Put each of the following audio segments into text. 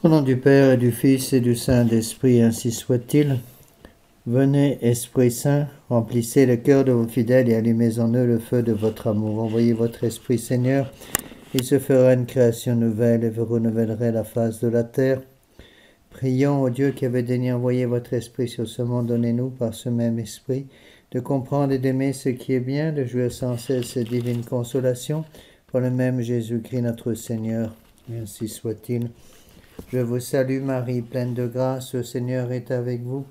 Au nom du Père et du Fils et du Saint-Esprit, ainsi soit-il. Venez, Esprit Saint, remplissez le cœur de vos fidèles et allumez en eux le feu de votre amour. Envoyez votre Esprit, Seigneur, il se fera une création nouvelle et vous renouvellerez la face de la terre. Prions au Dieu qui avait daigné envoyer votre Esprit sur ce monde, donnez-nous par ce même Esprit de comprendre et d'aimer ce qui est bien, de jouir sans cesse cette divine consolation, par le même Jésus-Christ notre Seigneur. Ainsi soit-il. Je vous salue Marie, pleine de grâce, le Seigneur est avec vous.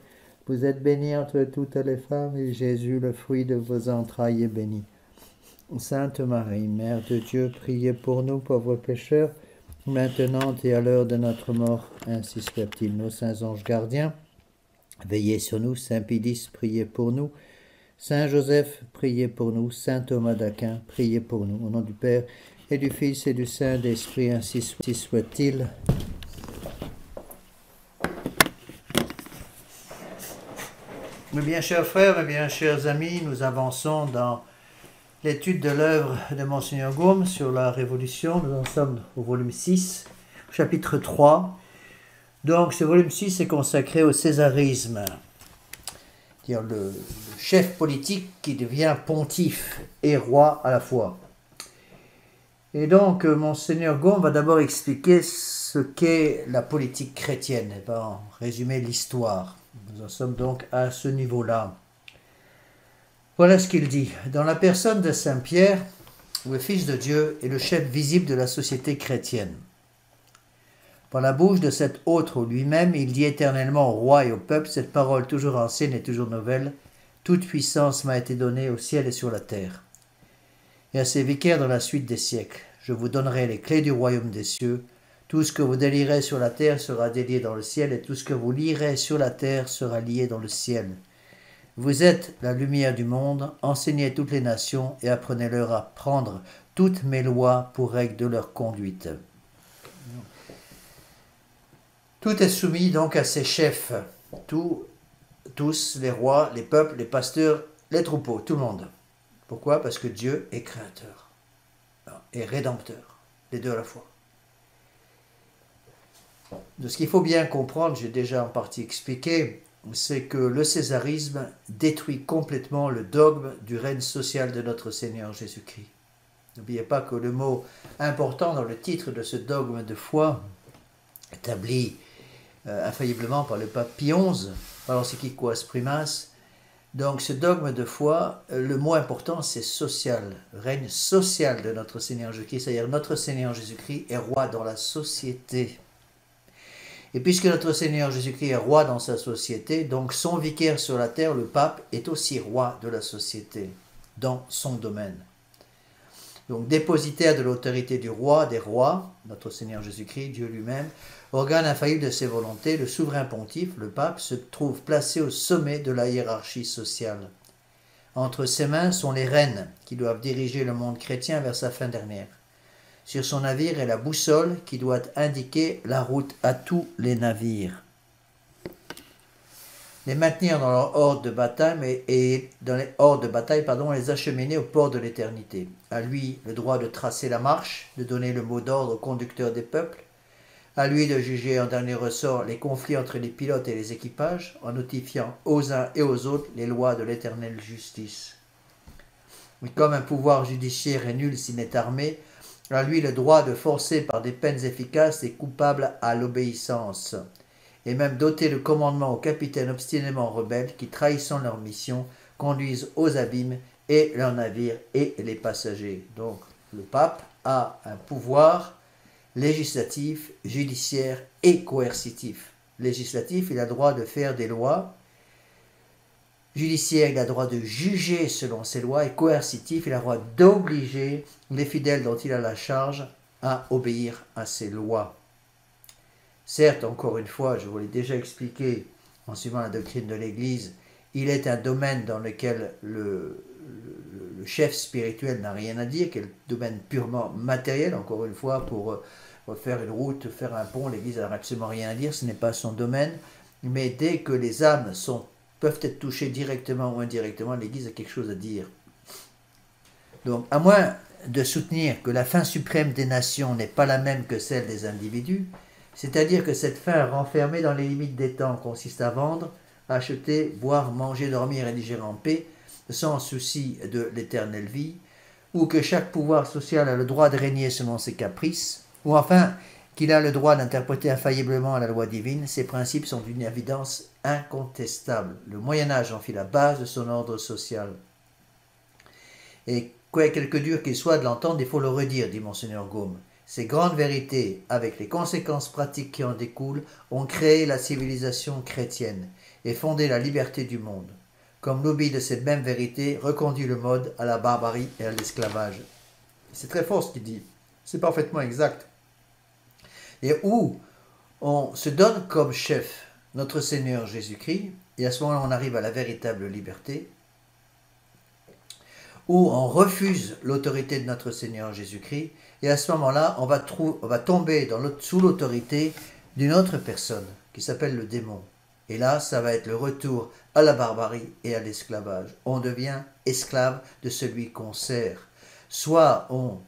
Vous êtes bénie entre toutes les femmes, et Jésus, le fruit de vos entrailles, est béni. Sainte Marie, Mère de Dieu, priez pour nous pauvres pécheurs, maintenant et à l'heure de notre mort, ainsi soit-il. Nos saints anges gardiens, veillez sur nous. Saint Pédis, priez pour nous. Saint Joseph, priez pour nous. Saint Thomas d'Aquin, priez pour nous. Au nom du Père et du Fils et du Saint-Esprit, ainsi soit-il. Mes bien chers frères, mes bien chers amis, nous avançons dans l'étude de l'œuvre de Monseigneur Gaume sur la Révolution. Nous en sommes au volume 6, chapitre 3. Donc ce volume 6 est consacré au césarisme, c'est-à-dire le chef politique qui devient pontife et roi à la fois. Et donc Monseigneur Gaume va d'abord expliquer ce qu'est la politique chrétienne, et va en résumer l'histoire. Nous en sommes donc à ce niveau-là. Voilà ce qu'il dit. Dans la personne de Saint Pierre, le Fils de Dieu est le chef visible de la société chrétienne. Par la bouche de cet autre lui-même, il dit éternellement au roi et au peuple cette parole toujours ancienne et toujours nouvelle. Toute puissance m'a été donnée au ciel et sur la terre. Et à ses vicaires dans la suite des siècles, je vous donnerai les clés du royaume des cieux. Tout ce que vous délierez sur la terre sera délié dans le ciel, et tout ce que vous lierez sur la terre sera lié dans le ciel. Vous êtes la lumière du monde, enseignez toutes les nations et apprenez-leur à prendre toutes mes lois pour règle de leur conduite. Tout est soumis donc à ses chefs, tous, les rois, les peuples, les pasteurs, les troupeaux, tout le monde. Pourquoi? Parce que Dieu est créateur et rédempteur, les deux à la fois. De ce qu'il faut bien comprendre, j'ai déjà en partie expliqué, c'est que le césarisme détruit complètement le dogme du règne social de notre Seigneur Jésus-Christ. N'oubliez pas que le mot important dans le titre de ce dogme de foi, établi infailliblement par le pape Pie XI, par l'encyclique Primas, donc ce dogme de foi, le mot important c'est social, règne social de notre Seigneur Jésus-Christ, c'est-à-dire notre Seigneur Jésus-Christ est roi dans la société. Et puisque notre Seigneur Jésus-Christ est roi dans sa société, donc son vicaire sur la terre, le pape, est aussi roi de la société, dans son domaine. Donc dépositaire de l'autorité du roi, des rois, notre Seigneur Jésus-Christ, Dieu lui-même, organe infaillible de ses volontés, le souverain pontife, le pape, se trouve placé au sommet de la hiérarchie sociale. Entre ses mains sont les rênes qui doivent diriger le monde chrétien vers sa fin dernière. Sur son navire est la boussole qui doit indiquer la route à tous les navires. Les maintenir dans leur horde de bataille et les acheminer au port de l'éternité. À lui le droit de tracer la marche, de donner le mot d'ordre au conducteur des peuples. À lui de juger en dernier ressort les conflits entre les pilotes et les équipages, en notifiant aux uns et aux autres les lois de l'éternelle justice. Mais comme un pouvoir judiciaire est nul s'il n'est armé, à lui le droit de forcer par des peines efficaces les coupables à l'obéissance, et même doter le commandement aux capitaines obstinément rebelles qui, trahissant leur mission, conduisent aux abîmes et leurs navires et les passagers. Donc le pape a un pouvoir législatif, judiciaire et coercitif. Législatif, il a le droit de faire des lois. Judiciaire, il a le droit de juger selon ses lois, et coercitif, il a le droit d'obliger les fidèles dont il a la charge à obéir à ses lois. Certes, encore une fois, je vous l'ai déjà expliqué en suivant la doctrine de l'Église, il est un domaine dans lequel le chef spirituel n'a rien à dire, qui est le domaine purement matériel. Encore une fois, pour faire une route, faire un pont, l'Église n'a absolument rien à dire, ce n'est pas son domaine. Mais dès que les âmes peuvent être touchées directement ou indirectement, l'Église a quelque chose à dire. Donc, à moins de soutenir que la fin suprême des nations n'est pas la même que celle des individus, C'est-à-dire que cette faim renfermée dans les limites des temps consiste à vendre, acheter, boire, manger, dormir et digérer en paix, sans souci de l'éternelle vie, ou que chaque pouvoir social a le droit de régner selon ses caprices, ou enfin qu'il a le droit d'interpréter infailliblement la loi divine. Ces principes sont d'une évidence incontestable. Le Moyen-Âge en fit la base de son ordre social. Et quelque dur qu'il soit de l'entendre, il faut le redire, dit Monseigneur Gaume. Ces grandes vérités, avec les conséquences pratiques qui en découlent, ont créé la civilisation chrétienne et fondé la liberté du monde. Comme l'oubli de cette même vérité reconduit le mode à la barbarie et à l'esclavage. C'est très fort ce qu'il dit. C'est parfaitement exact. Et où on se donne comme chef notre Seigneur Jésus-Christ, et à ce moment-là on arrive à la véritable liberté, où on refuse l'autorité de notre Seigneur Jésus-Christ, et à ce moment-là, on va tomber sous l'autorité d'une autre personne, qui s'appelle le démon. Et là, ça va être le retour à la barbarie et à l'esclavage. On devient esclave de celui qu'on sert. Soit on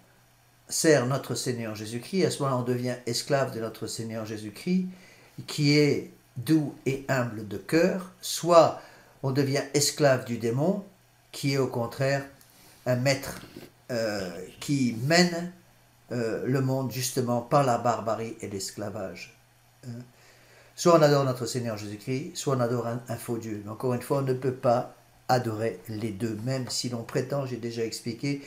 sert notre Seigneur Jésus-Christ, à ce moment-là, on devient esclave de notre Seigneur Jésus-Christ, qui est doux et humble de cœur, soit on devient esclave du démon, qui est au contraire un maître qui mène le monde justement par la barbarie et l'esclavage. Soit on adore notre Seigneur Jésus-Christ, soit on adore un faux Dieu. Mais encore une fois, on ne peut pas adorer les deux, même si l'on prétend, j'ai déjà expliqué,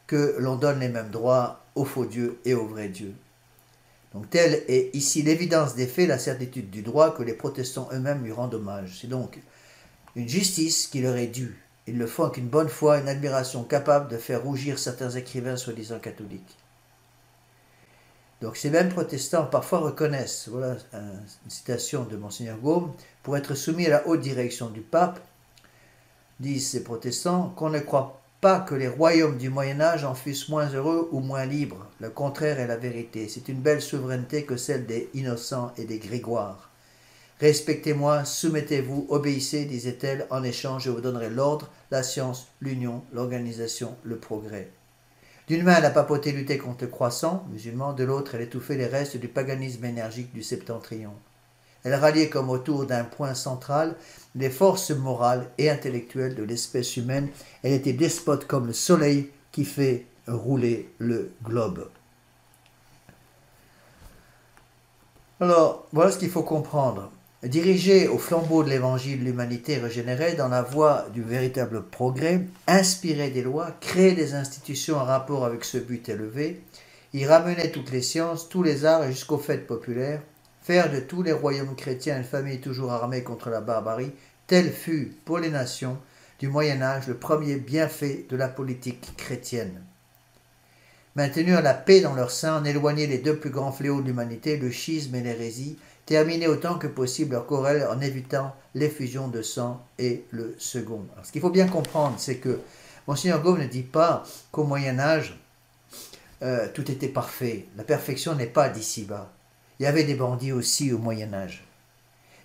que l'on donne les mêmes droits au faux Dieu et au vrai Dieu. Donc telle est ici l'évidence des faits, la certitude du droit que les protestants eux-mêmes lui rendent hommage. C'est donc une justice qui leur est due. Ils le font avec une bonne foi, une admiration capable de faire rougir certains écrivains soi-disant catholiques. Donc ces mêmes protestants parfois reconnaissent, voilà une citation de Monseigneur Gaume, pour être soumis à la haute direction du pape, disent ces protestants, qu'on ne croit pas que les royaumes du Moyen-Âge en fussent moins heureux ou moins libres. Le contraire est la vérité. C'est une belle souveraineté que celle des Innocents et des Grégoire. Respectez-moi, soumettez-vous, obéissez, disait-elle, en échange je vous donnerai l'ordre, la science, l'union, l'organisation, le progrès. D'une main, la papauté luttait contre le croissant musulman, de l'autre, elle étouffait les restes du paganisme énergique du septentrion. Elle ralliait comme autour d'un point central les forces morales et intellectuelles de l'espèce humaine. Elle était despote comme le soleil qui fait rouler le globe. Alors, voilà ce qu'il faut comprendre. Diriger au flambeau de l'évangile l'humanité régénérée dans la voie du véritable progrès, inspirer des lois, créer des institutions en rapport avec ce but élevé, y ramener toutes les sciences, tous les arts et jusqu'aux fêtes populaires, faire de tous les royaumes chrétiens une famille toujours armée contre la barbarie, tel fut pour les nations du Moyen-Âge le premier bienfait de la politique chrétienne. Maintenir la paix dans leur sein, en éloigner les deux plus grands fléaux de l'humanité, le schisme et l'hérésie, terminer autant que possible leur querelle en évitant l'effusion de sang et le second. Alors, ce qu'il faut bien comprendre, c'est que Monseigneur Gaume ne dit pas qu'au Moyen-Âge, tout était parfait. La perfection n'est pas d'ici-bas. Il y avait des bandits aussi au Moyen-Âge.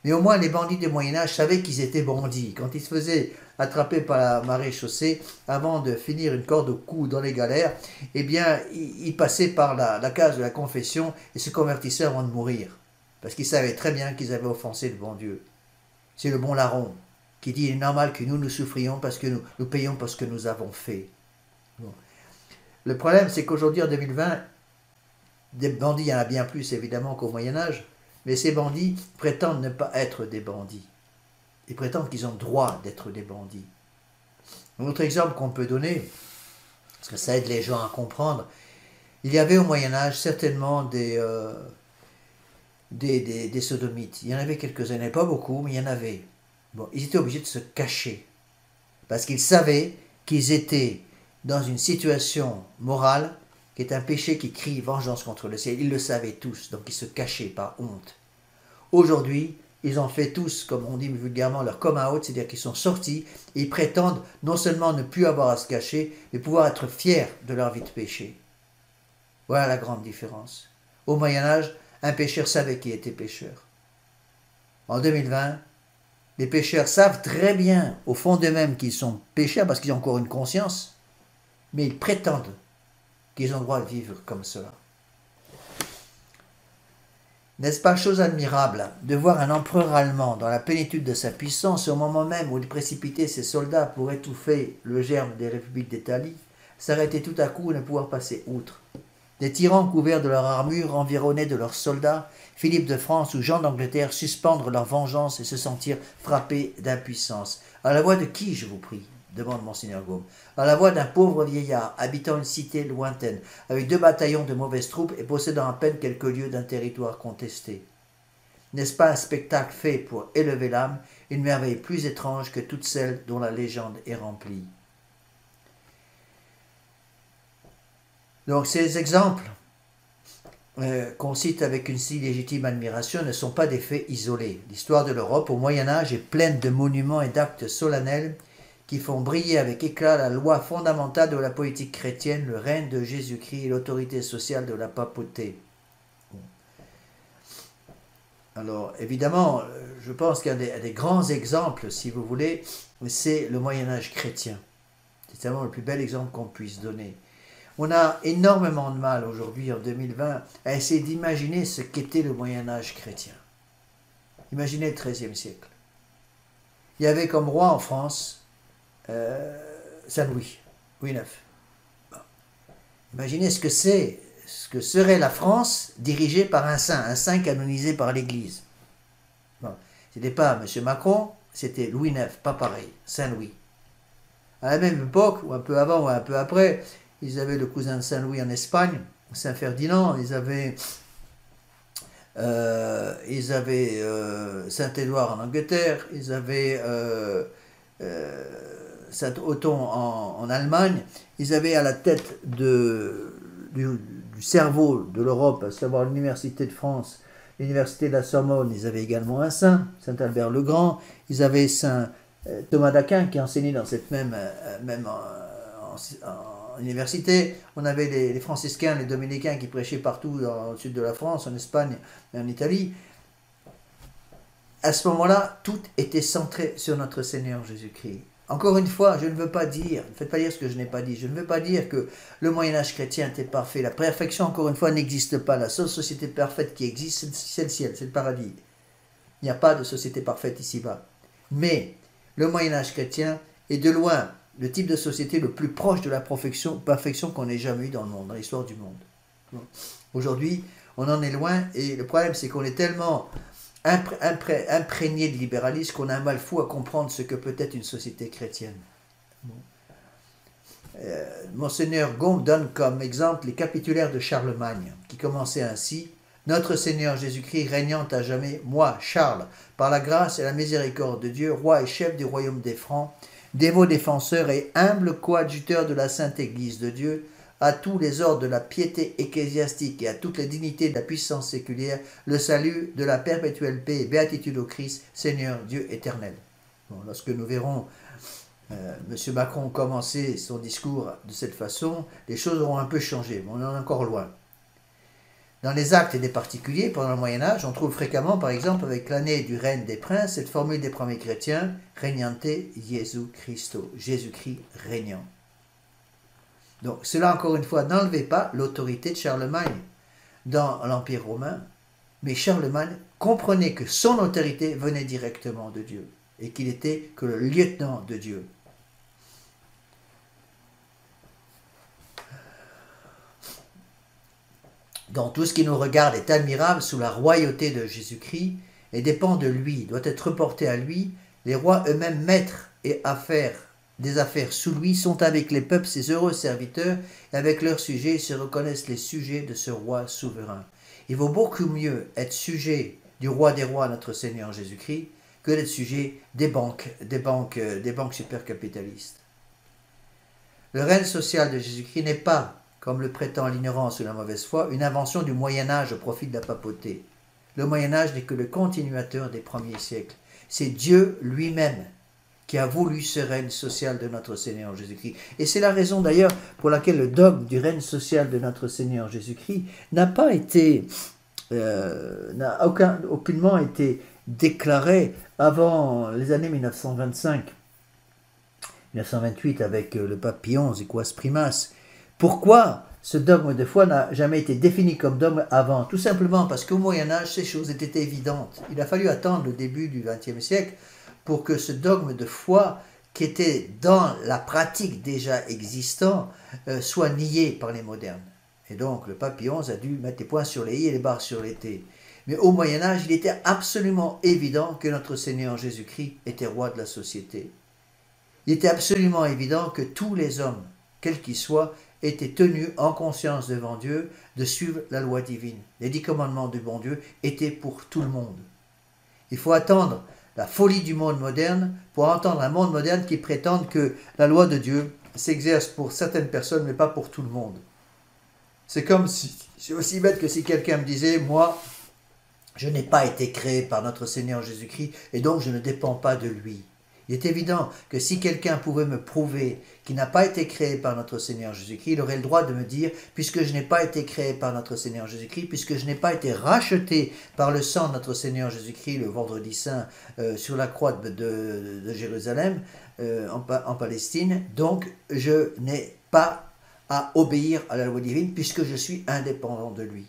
Mais au moins, les bandits du Moyen-Âge savaient qu'ils étaient bandits. Quand ils se faisaient attraper par la maréchaussée, avant de finir une corde au cou dans les galères, eh bien, ils passaient par la case de la confession et se convertissaient avant de mourir. Parce qu'ils savaient très bien qu'ils avaient offensé le bon Dieu. C'est le bon larron qui dit « Il est normal que nous souffrions parce que nous payons pour ce que nous avons fait. » Bon. Le problème, c'est qu'aujourd'hui, en 2020, des bandits, il y en a bien plus évidemment qu'au Moyen-Âge, mais ces bandits prétendent ne pas être des bandits. Ils prétendent qu'ils ont le droit d'être des bandits. Un autre exemple qu'on peut donner, parce que ça aide les gens à comprendre, il y avait au Moyen-Âge certainement des sodomites. Il y en avait quelques-uns, il n'y en avait pas beaucoup, mais il y en avait. Bon, ils étaient obligés de se cacher, parce qu'ils savaient qu'ils étaient dans une situation morale qui est un péché qui crie vengeance contre le ciel. Ils le savaient tous, donc ils se cachaient par honte. Aujourd'hui, ils ont fait tous, comme on dit vulgairement, leur come out, c'est-à-dire qu'ils sont sortis et ils prétendent non seulement ne plus avoir à se cacher, mais pouvoir être fiers de leur vie de péché. Voilà la grande différence. Au Moyen-Âge, un pécheur savait qu'il était pécheur. En 2020, les pécheurs savent très bien, au fond d'eux-mêmes, qu'ils sont pécheurs parce qu'ils ont encore une conscience, mais ils prétendent qu'ils ont le droit de vivre comme cela. N'est-ce pas chose admirable de voir un empereur allemand dans la plénitude de sa puissance au moment même où il précipitait ses soldats pour étouffer le germe des républiques d'Italie, s'arrêter tout à coup et ne pouvoir passer outre? Des tyrans couverts de leur armure, environnés de leurs soldats, Philippe de France ou Jean d'Angleterre suspendre leur vengeance et se sentir frappés d'impuissance. À la voix de qui, je vous prie? Demande Monseigneur Gaume. À la voix d'un pauvre vieillard habitant une cité lointaine, avec 2 bataillons de mauvaises troupes et possédant à peine quelques lieues d'un territoire contesté. N'est-ce pas un spectacle fait pour élever l'âme, une merveille plus étrange que toutes celles dont la légende est remplie? Donc ces exemples qu'on cite avec une si légitime admiration ne sont pas des faits isolés. L'histoire de l'Europe au Moyen-Âge est pleine de monuments et d'actes solennels qui font briller avec éclat la loi fondamentale de la politique chrétienne, le règne de Jésus-Christ et l'autorité sociale de la papauté. Alors, évidemment, je pense qu'un des grands exemples, si vous voulez, c'est le Moyen-Âge chrétien. C'est vraiment le plus bel exemple qu'on puisse donner. On a énormément de mal aujourd'hui, en 2020, à essayer d'imaginer ce qu'était le Moyen-Âge chrétien. Imaginez le XIIIe siècle. Il y avait comme roi en France Saint-Louis, Louis IX. Bon. Imaginez ce que serait la France dirigée par un saint canonisé par l'Église. Bon. Ce n'était pas M. Macron, c'était Louis IX, pas pareil, Saint-Louis. À la même époque, ou un peu avant ou un peu après, ils avaient le cousin de Saint-Louis en Espagne, Saint-Ferdinand, ils avaient Saint-Édouard en Angleterre, ils avaient Saint-Othon en Allemagne, ils avaient à la tête du cerveau de l'Europe, à savoir l'Université de France, l'Université de la Sorbonne, ils avaient également un saint, Saint-Albert le Grand, ils avaient Saint Thomas d'Aquin qui enseignait dans cette même université, on avait les franciscains, les dominicains qui prêchaient partout dans le sud de la France, en Espagne et en Italie. À ce moment-là, tout était centré sur notre Seigneur Jésus-Christ. Encore une fois, je ne veux pas dire, ne faites pas dire ce que je n'ai pas dit, je ne veux pas dire que le Moyen-Âge chrétien était parfait. La perfection, encore une fois, n'existe pas. La seule société parfaite qui existe, c'est le ciel, c'est le paradis. Il n'y a pas de société parfaite ici-bas. Mais le Moyen-Âge chrétien est de loin le type de société le plus proche de la perfection qu'on ait jamais eu dans le monde, dans l'histoire du monde. Aujourd'hui, on en est loin et le problème, c'est qu'on est tellement imprégné de libéralisme qu'on a un mal fou à comprendre ce que peut être une société chrétienne. Monseigneur Gaume donne comme exemple les capitulaires de Charlemagne, qui commençaient ainsi: Notre Seigneur Jésus-Christ régnant à jamais, moi, Charles, par la grâce et la miséricorde de Dieu, roi et chef du royaume des Francs, dévot défenseur et humble coadjuteur de la Sainte Église de Dieu, à tous les ordres de la piété ecclésiastique et à toutes les dignités de la puissance séculière, le salut de la perpétuelle paix et béatitude au Christ, Seigneur Dieu éternel. Bon, lorsque nous verrons M. Macron commencer son discours de cette façon, les choses auront un peu changé, mais on en est encore loin. Dans les actes des particuliers, pendant le Moyen-Âge, on trouve fréquemment, par exemple, avec l'année du règne des princes, cette formule des premiers chrétiens, Regnante Jesu Christo, Jésus-Christ régnant. Donc, cela, encore une fois, n'enlevait pas l'autorité de Charlemagne dans l'Empire romain, mais Charlemagne comprenait que son autorité venait directement de Dieu et qu'il était que le lieutenant de Dieu. Donc, tout ce qui nous regarde est admirable sous la royauté de Jésus-Christ et dépend de lui, doit être reporté à lui. Les rois eux-mêmes maîtres et des affaires sous lui sont avec les peuples ses heureux serviteurs et avec leurs sujets se reconnaissent les sujets de ce roi souverain. Il vaut beaucoup mieux être sujet du roi des rois, notre Seigneur Jésus-Christ, que d'être sujet des banques supercapitalistes. Le règne social de Jésus-Christ n'est pas, comme le prétend l'ignorance ou la mauvaise foi, une invention du Moyen-Âge au profit de la papauté. Le Moyen-Âge n'est que le continuateur des premiers siècles. C'est Dieu lui-même qui a voulu ce règne social de notre Seigneur Jésus-Christ. Et c'est la raison d'ailleurs pour laquelle le dogme du règne social de notre Seigneur Jésus-Christ n'a aucunement été déclaré avant les années 1925, 1928 avec le pape Pie XI, Equas Primas. Pourquoi ce dogme de foi n'a jamais été défini comme dogme avant, tout simplement parce qu'au Moyen-Âge, ces choses étaient évidentes. Il a fallu attendre le début du XXe siècle pour que ce dogme de foi, qui était dans la pratique déjà existant, soit nié par les modernes. Et donc le pape Pie XI a dû mettre les points sur les i et les barres sur les t. Mais au Moyen-Âge, il était absolument évident que notre Seigneur Jésus-Christ était roi de la société. Il était absolument évident que tous les hommes, quels qu'ils soient, étaient tenus en conscience devant Dieu de suivre la loi divine. Les 10 commandements du bon Dieu étaient pour tout le monde. Il faut attendre la folie du monde moderne pour entendre un monde moderne qui prétende que la loi de Dieu s'exerce pour certaines personnes mais pas pour tout le monde. C'est comme si, c'est aussi bête que si quelqu'un me disait, moi, je n'ai pas été créé par notre Seigneur Jésus-Christ et donc je ne dépends pas de lui. Il est évident que si quelqu'un pouvait me prouver qu'il n'a pas été créé par notre Seigneur Jésus-Christ, il aurait le droit de me dire, puisque je n'ai pas été créé par notre Seigneur Jésus-Christ, puisque je n'ai pas été racheté par le sang de notre Seigneur Jésus-Christ le vendredi saint sur la croix de Jérusalem, en Palestine, donc je n'ai pas à obéir à la loi divine puisque je suis indépendant de lui.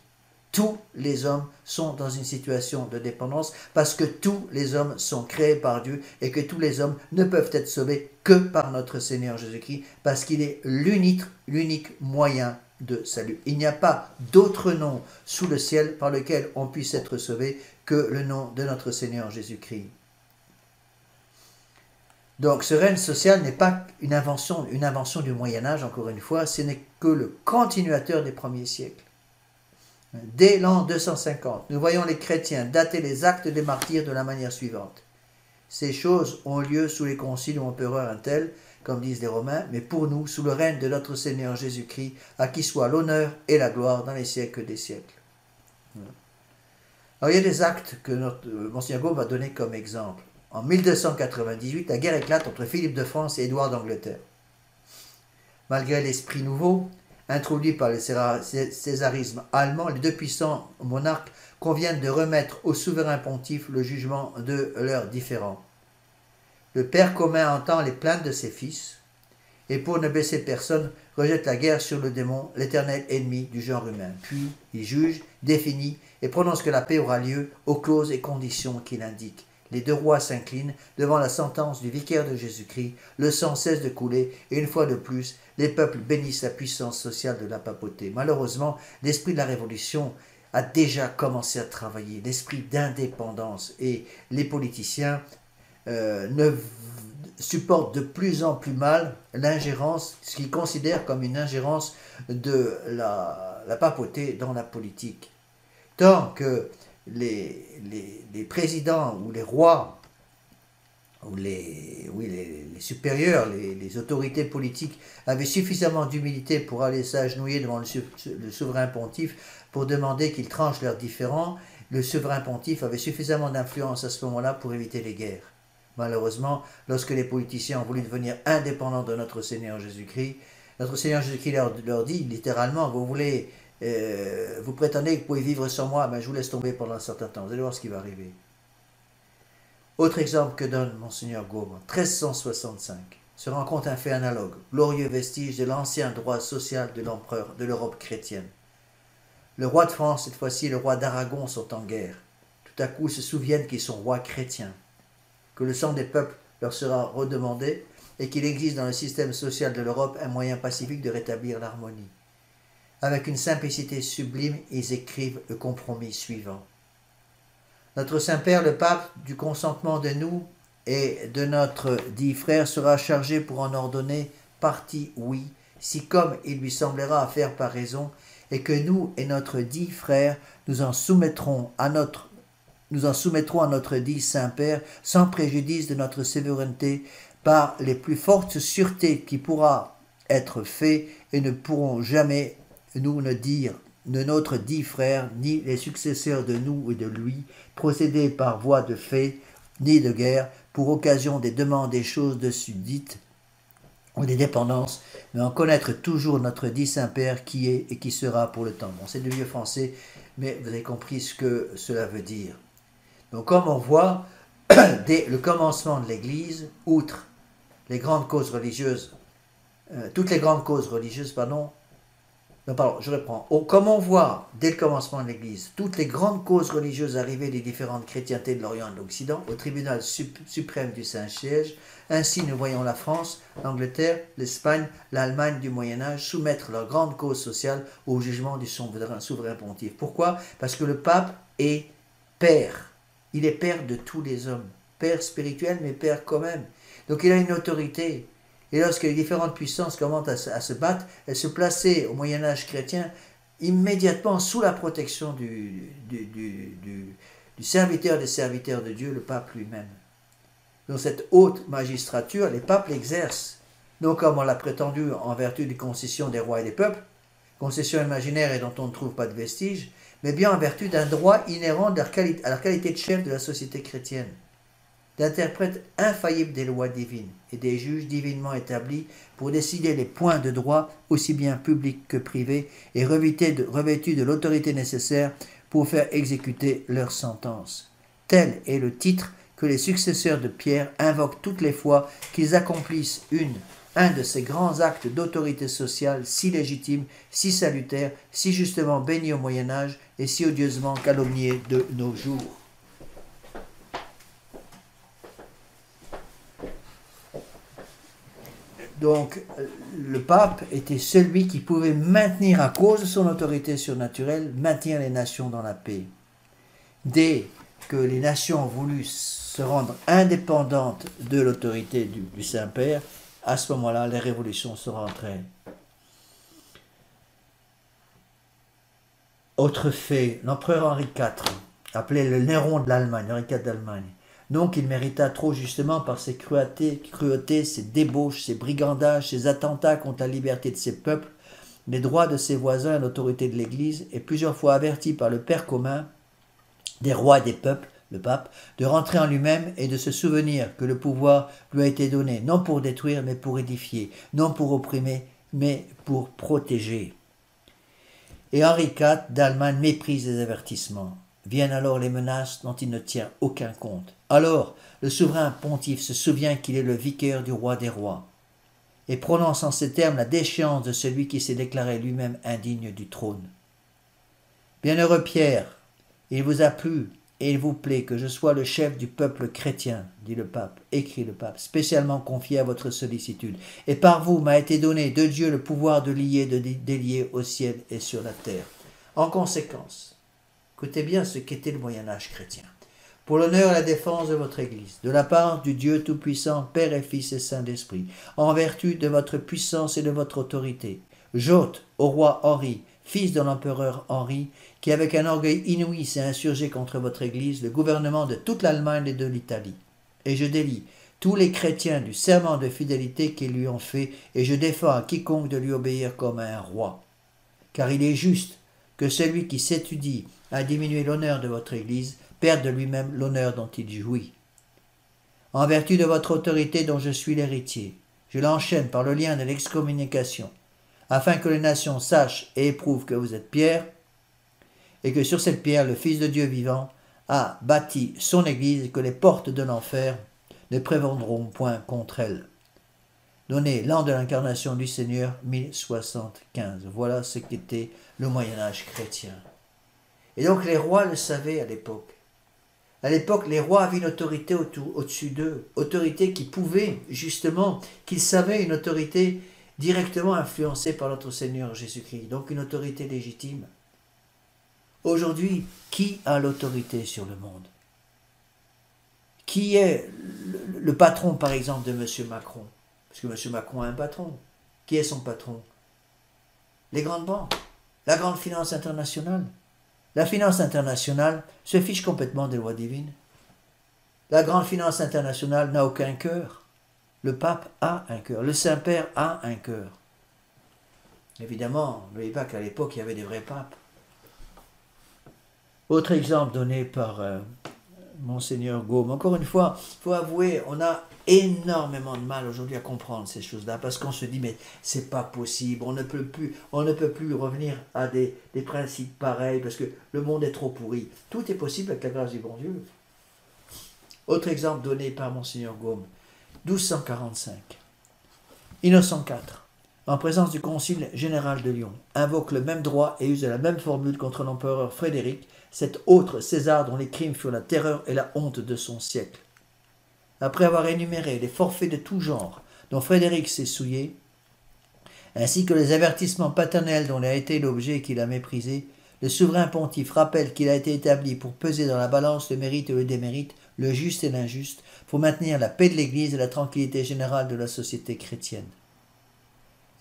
Tous les hommes sont dans une situation de dépendance parce que tous les hommes sont créés par Dieu et que tous les hommes ne peuvent être sauvés que par notre Seigneur Jésus-Christ parce qu'il est l'unique moyen de salut. Il n'y a pas d'autre nom sous le ciel par lequel on puisse être sauvé que le nom de notre Seigneur Jésus-Christ. Donc ce règne social n'est pas une invention du Moyen-Âge, encore une fois, ce n'est que le continuateur des premiers siècles. Dès l'an 250, nous voyons les chrétiens dater les actes des martyrs de la manière suivante. Ces choses ont lieu sous les conciles ou empereurs un tel, comme disent les Romains, mais pour nous, sous le règne de notre Seigneur Jésus-Christ, à qui soit l'honneur et la gloire dans les siècles des siècles. Alors il y a des actes que Monseigneur Gaume va donner comme exemple. En 1298, la guerre éclate entre Philippe de France et Édouard d'Angleterre. Malgré l'esprit nouveau, introduit par le césarisme allemand, les deux puissants monarques conviennent de remettre au souverain pontife le jugement de leurs différends. Le Père commun entend les plaintes de ses fils, et pour ne blesser personne, rejette la guerre sur le démon, l'éternel ennemi du genre humain. Puis, il juge, définit et prononce que la paix aura lieu aux clauses et conditions qu'il indique. Les deux rois s'inclinent devant la sentence du vicaire de Jésus-Christ, le sang cesse de couler, et une fois de plus, les peuples bénissent la puissance sociale de la papauté. Malheureusement, l'esprit de la Révolution a déjà commencé à travailler, l'esprit d'indépendance, et les politiciens ne supportent de plus en plus mal l'ingérence, ce qu'ils considèrent comme une ingérence de la papauté dans la politique. Tant que les présidents ou les rois ou les supérieurs, les autorités politiques avaient suffisamment d'humilité pour aller s'agenouiller devant le souverain pontife pour demander qu'il tranche leurs différends, le souverain pontife avait suffisamment d'influence à ce moment-là pour éviter les guerres. Malheureusement, lorsque les politiciens ont voulu devenir indépendants de notre Seigneur Jésus-Christ, notre Seigneur Jésus-Christ leur dit littéralement, vous prétendez que vous pouvez vivre sans moi, mais je vous laisse tomber pendant un certain temps. Vous allez voir ce qui va arriver. Autre exemple que donne Monseigneur Gaume, 1365, se rencontre un fait analogue, glorieux vestige de l'ancien droit social de l'empereur de l'Europe chrétienne. Le roi de France, cette fois-ci, et le roi d'Aragon sont en guerre. Tout à coup, ils se souviennent qu'ils sont rois chrétiens, que le sang des peuples leur sera redemandé et qu'il existe dans le système social de l'Europe un moyen pacifique de rétablir l'harmonie. Avec une simplicité sublime, ils écrivent le compromis suivant. Notre Saint-Père, le Pape, du consentement de nous et de notre dit frère, sera chargé pour en ordonner partie oui, si comme il lui semblera à faire par raison, et que nous et notre dit frère nous en soumettrons à notre dit Saint-Père, sans préjudice de notre souveraineté, par les plus fortes sûretés qui pourra être fait, et ne pourront jamais nous ne dire de notre dit frère, ni les successeurs de nous et de lui, procéder par voie de fait, ni de guerre, pour occasion des demandes des choses dessus dites, ou des dépendances, mais en connaître toujours notre dit Saint-Père qui est et qui sera pour le temps. Bon, c'est du vieux français, mais vous avez compris ce que cela veut dire. Donc comme on voit, dès le commencement de l'Église, outre les grandes causes religieuses, toutes les grandes causes religieuses, Non, pardon, je reprends. Comme on voit dès le commencement de l'Église, toutes les grandes causes religieuses arrivées des différentes chrétientés de l'Orient et de l'Occident au tribunal suprême du Saint-Siège, ainsi nous voyons la France, l'Angleterre, l'Espagne, l'Allemagne du Moyen-Âge soumettre leurs grandes causes sociales au jugement du souverain pontife. Pourquoi? Parce que le pape est père. Il est père de tous les hommes. Père spirituel, mais père quand même. Donc il a une autorité. Et lorsque les différentes puissances commencent à se battre, elles se plaçaient au Moyen-Âge chrétien immédiatement sous la protection du serviteur des serviteurs de Dieu, le pape lui-même. Donc cette haute magistrature, les papes l'exercent, non comme on l'a prétendu en vertu des concessions des rois et des peuples, concessions imaginaires et dont on ne trouve pas de vestiges, mais bien en vertu d'un droit inhérent à leur qualité de chef de la société chrétienne, d'interprète infaillible des lois divines et des juges divinement établis pour décider les points de droit aussi bien publics que privés et revêtus de l'autorité nécessaire pour faire exécuter leurs sentences. Tel est le titre que les successeurs de Pierre invoquent toutes les fois qu'ils accomplissent un de ces grands actes d'autorité sociale si légitimes, si salutaires, si justement bénis au Moyen-Âge et si odieusement calomniés de nos jours. Donc, le pape était celui qui pouvait maintenir, à cause de son autorité surnaturelle, maintenir les nations dans la paix. Dès que les nations ont voulu se rendre indépendantes de l'autorité du Saint-Père, à ce moment-là, les révolutions se rentraient. Autre fait, l'empereur Henri IV, appelé le Néron de l'Allemagne, Henri IV d'Allemagne, donc il mérita trop justement par ses cruautés, ses débauches, ses brigandages, ses attentats contre la liberté de ses peuples, les droits de ses voisins et l'autorité de l'Église, et plusieurs fois averti par le Père commun des rois et des peuples, le pape, de rentrer en lui-même et de se souvenir que le pouvoir lui a été donné, non pour détruire, mais pour édifier, non pour opprimer, mais pour protéger. Et Henri IV d'Allemagne méprise les avertissements. Viennent alors les menaces dont il ne tient aucun compte. Alors, le souverain pontife se souvient qu'il est le vicaire du roi des rois, et prononce en ces termes la déchéance de celui qui s'est déclaré lui-même indigne du trône. Bienheureux Pierre, il vous a plu et il vous plaît que je sois le chef du peuple chrétien, dit le pape, écrit le pape, spécialement confié à votre sollicitude. Et par vous m'a été donné de Dieu le pouvoir de lier, de délier au ciel et sur la terre. En conséquence, écoutez bien ce qu'était le Moyen-Âge chrétien. Pour l'honneur et la défense de votre Église, de la part du Dieu Tout-Puissant, Père et Fils et Saint-Esprit, en vertu de votre puissance et de votre autorité, j'ôte au roi Henri, fils de l'empereur Henri, qui avec un orgueil inouï s'est insurgé contre votre Église, le gouvernement de toute l'Allemagne et de l'Italie. Et je délie tous les chrétiens du serment de fidélité qu'ils lui ont fait, et je défends à quiconque de lui obéir comme à un roi. Car il est juste que celui qui s'étudie à diminuer l'honneur de votre Église perde de lui-même l'honneur dont il jouit. En vertu de votre autorité dont je suis l'héritier, je l'enchaîne par le lien de l'excommunication, afin que les nations sachent et éprouvent que vous êtes Pierre, et que sur cette pierre le Fils de Dieu vivant a bâti son Église, et que les portes de l'enfer ne prévaudront point contre elle. Donné l'an de l'incarnation du Seigneur, 1075. Voilà ce qu'était le Moyen-Âge chrétien. Et donc les rois le savaient à l'époque. À l'époque, les rois avaient une autorité au-dessus d'eux, autorité qui pouvait, justement, qu'ils savaient, une autorité directement influencée par notre Seigneur Jésus-Christ, donc une autorité légitime. Aujourd'hui, qui a l'autorité sur le monde? Qui est le patron, par exemple, de M. Macron? Parce que M. Macron a un patron. Qui est son patron? Les grandes banques, la grande finance internationale. La finance internationale se fiche complètement des lois divines. La grande finance internationale n'a aucun cœur. Le pape a un cœur. Le Saint-Père a un cœur. Évidemment, n'oubliez pas qu'à l'époque, il y avait des vrais papes. Autre exemple donné par Monseigneur Gaume. Encore une fois, il faut avouer, on a énormément de mal aujourd'hui à comprendre ces choses-là, parce qu'on se dit, mais c'est pas possible, on ne peut plus revenir à des principes pareils, parce que le monde est trop pourri. Tout est possible avec la grâce du bon Dieu. Autre exemple donné par Monseigneur Gaume, 1245. Innocent IV, en présence du Concile général de Lyon, invoque le même droit et use la même formule contre l'empereur Frédéric, cet autre César dont les crimes furent la terreur et la honte de son siècle. Après avoir énuméré les forfaits de tout genre dont Frédéric s'est souillé, ainsi que les avertissements paternels dont il a été l'objet et qu'il a méprisé, le souverain pontife rappelle qu'il a été établi pour peser dans la balance le mérite et le démérite, le juste et l'injuste, pour maintenir la paix de l'Église et la tranquillité générale de la société chrétienne.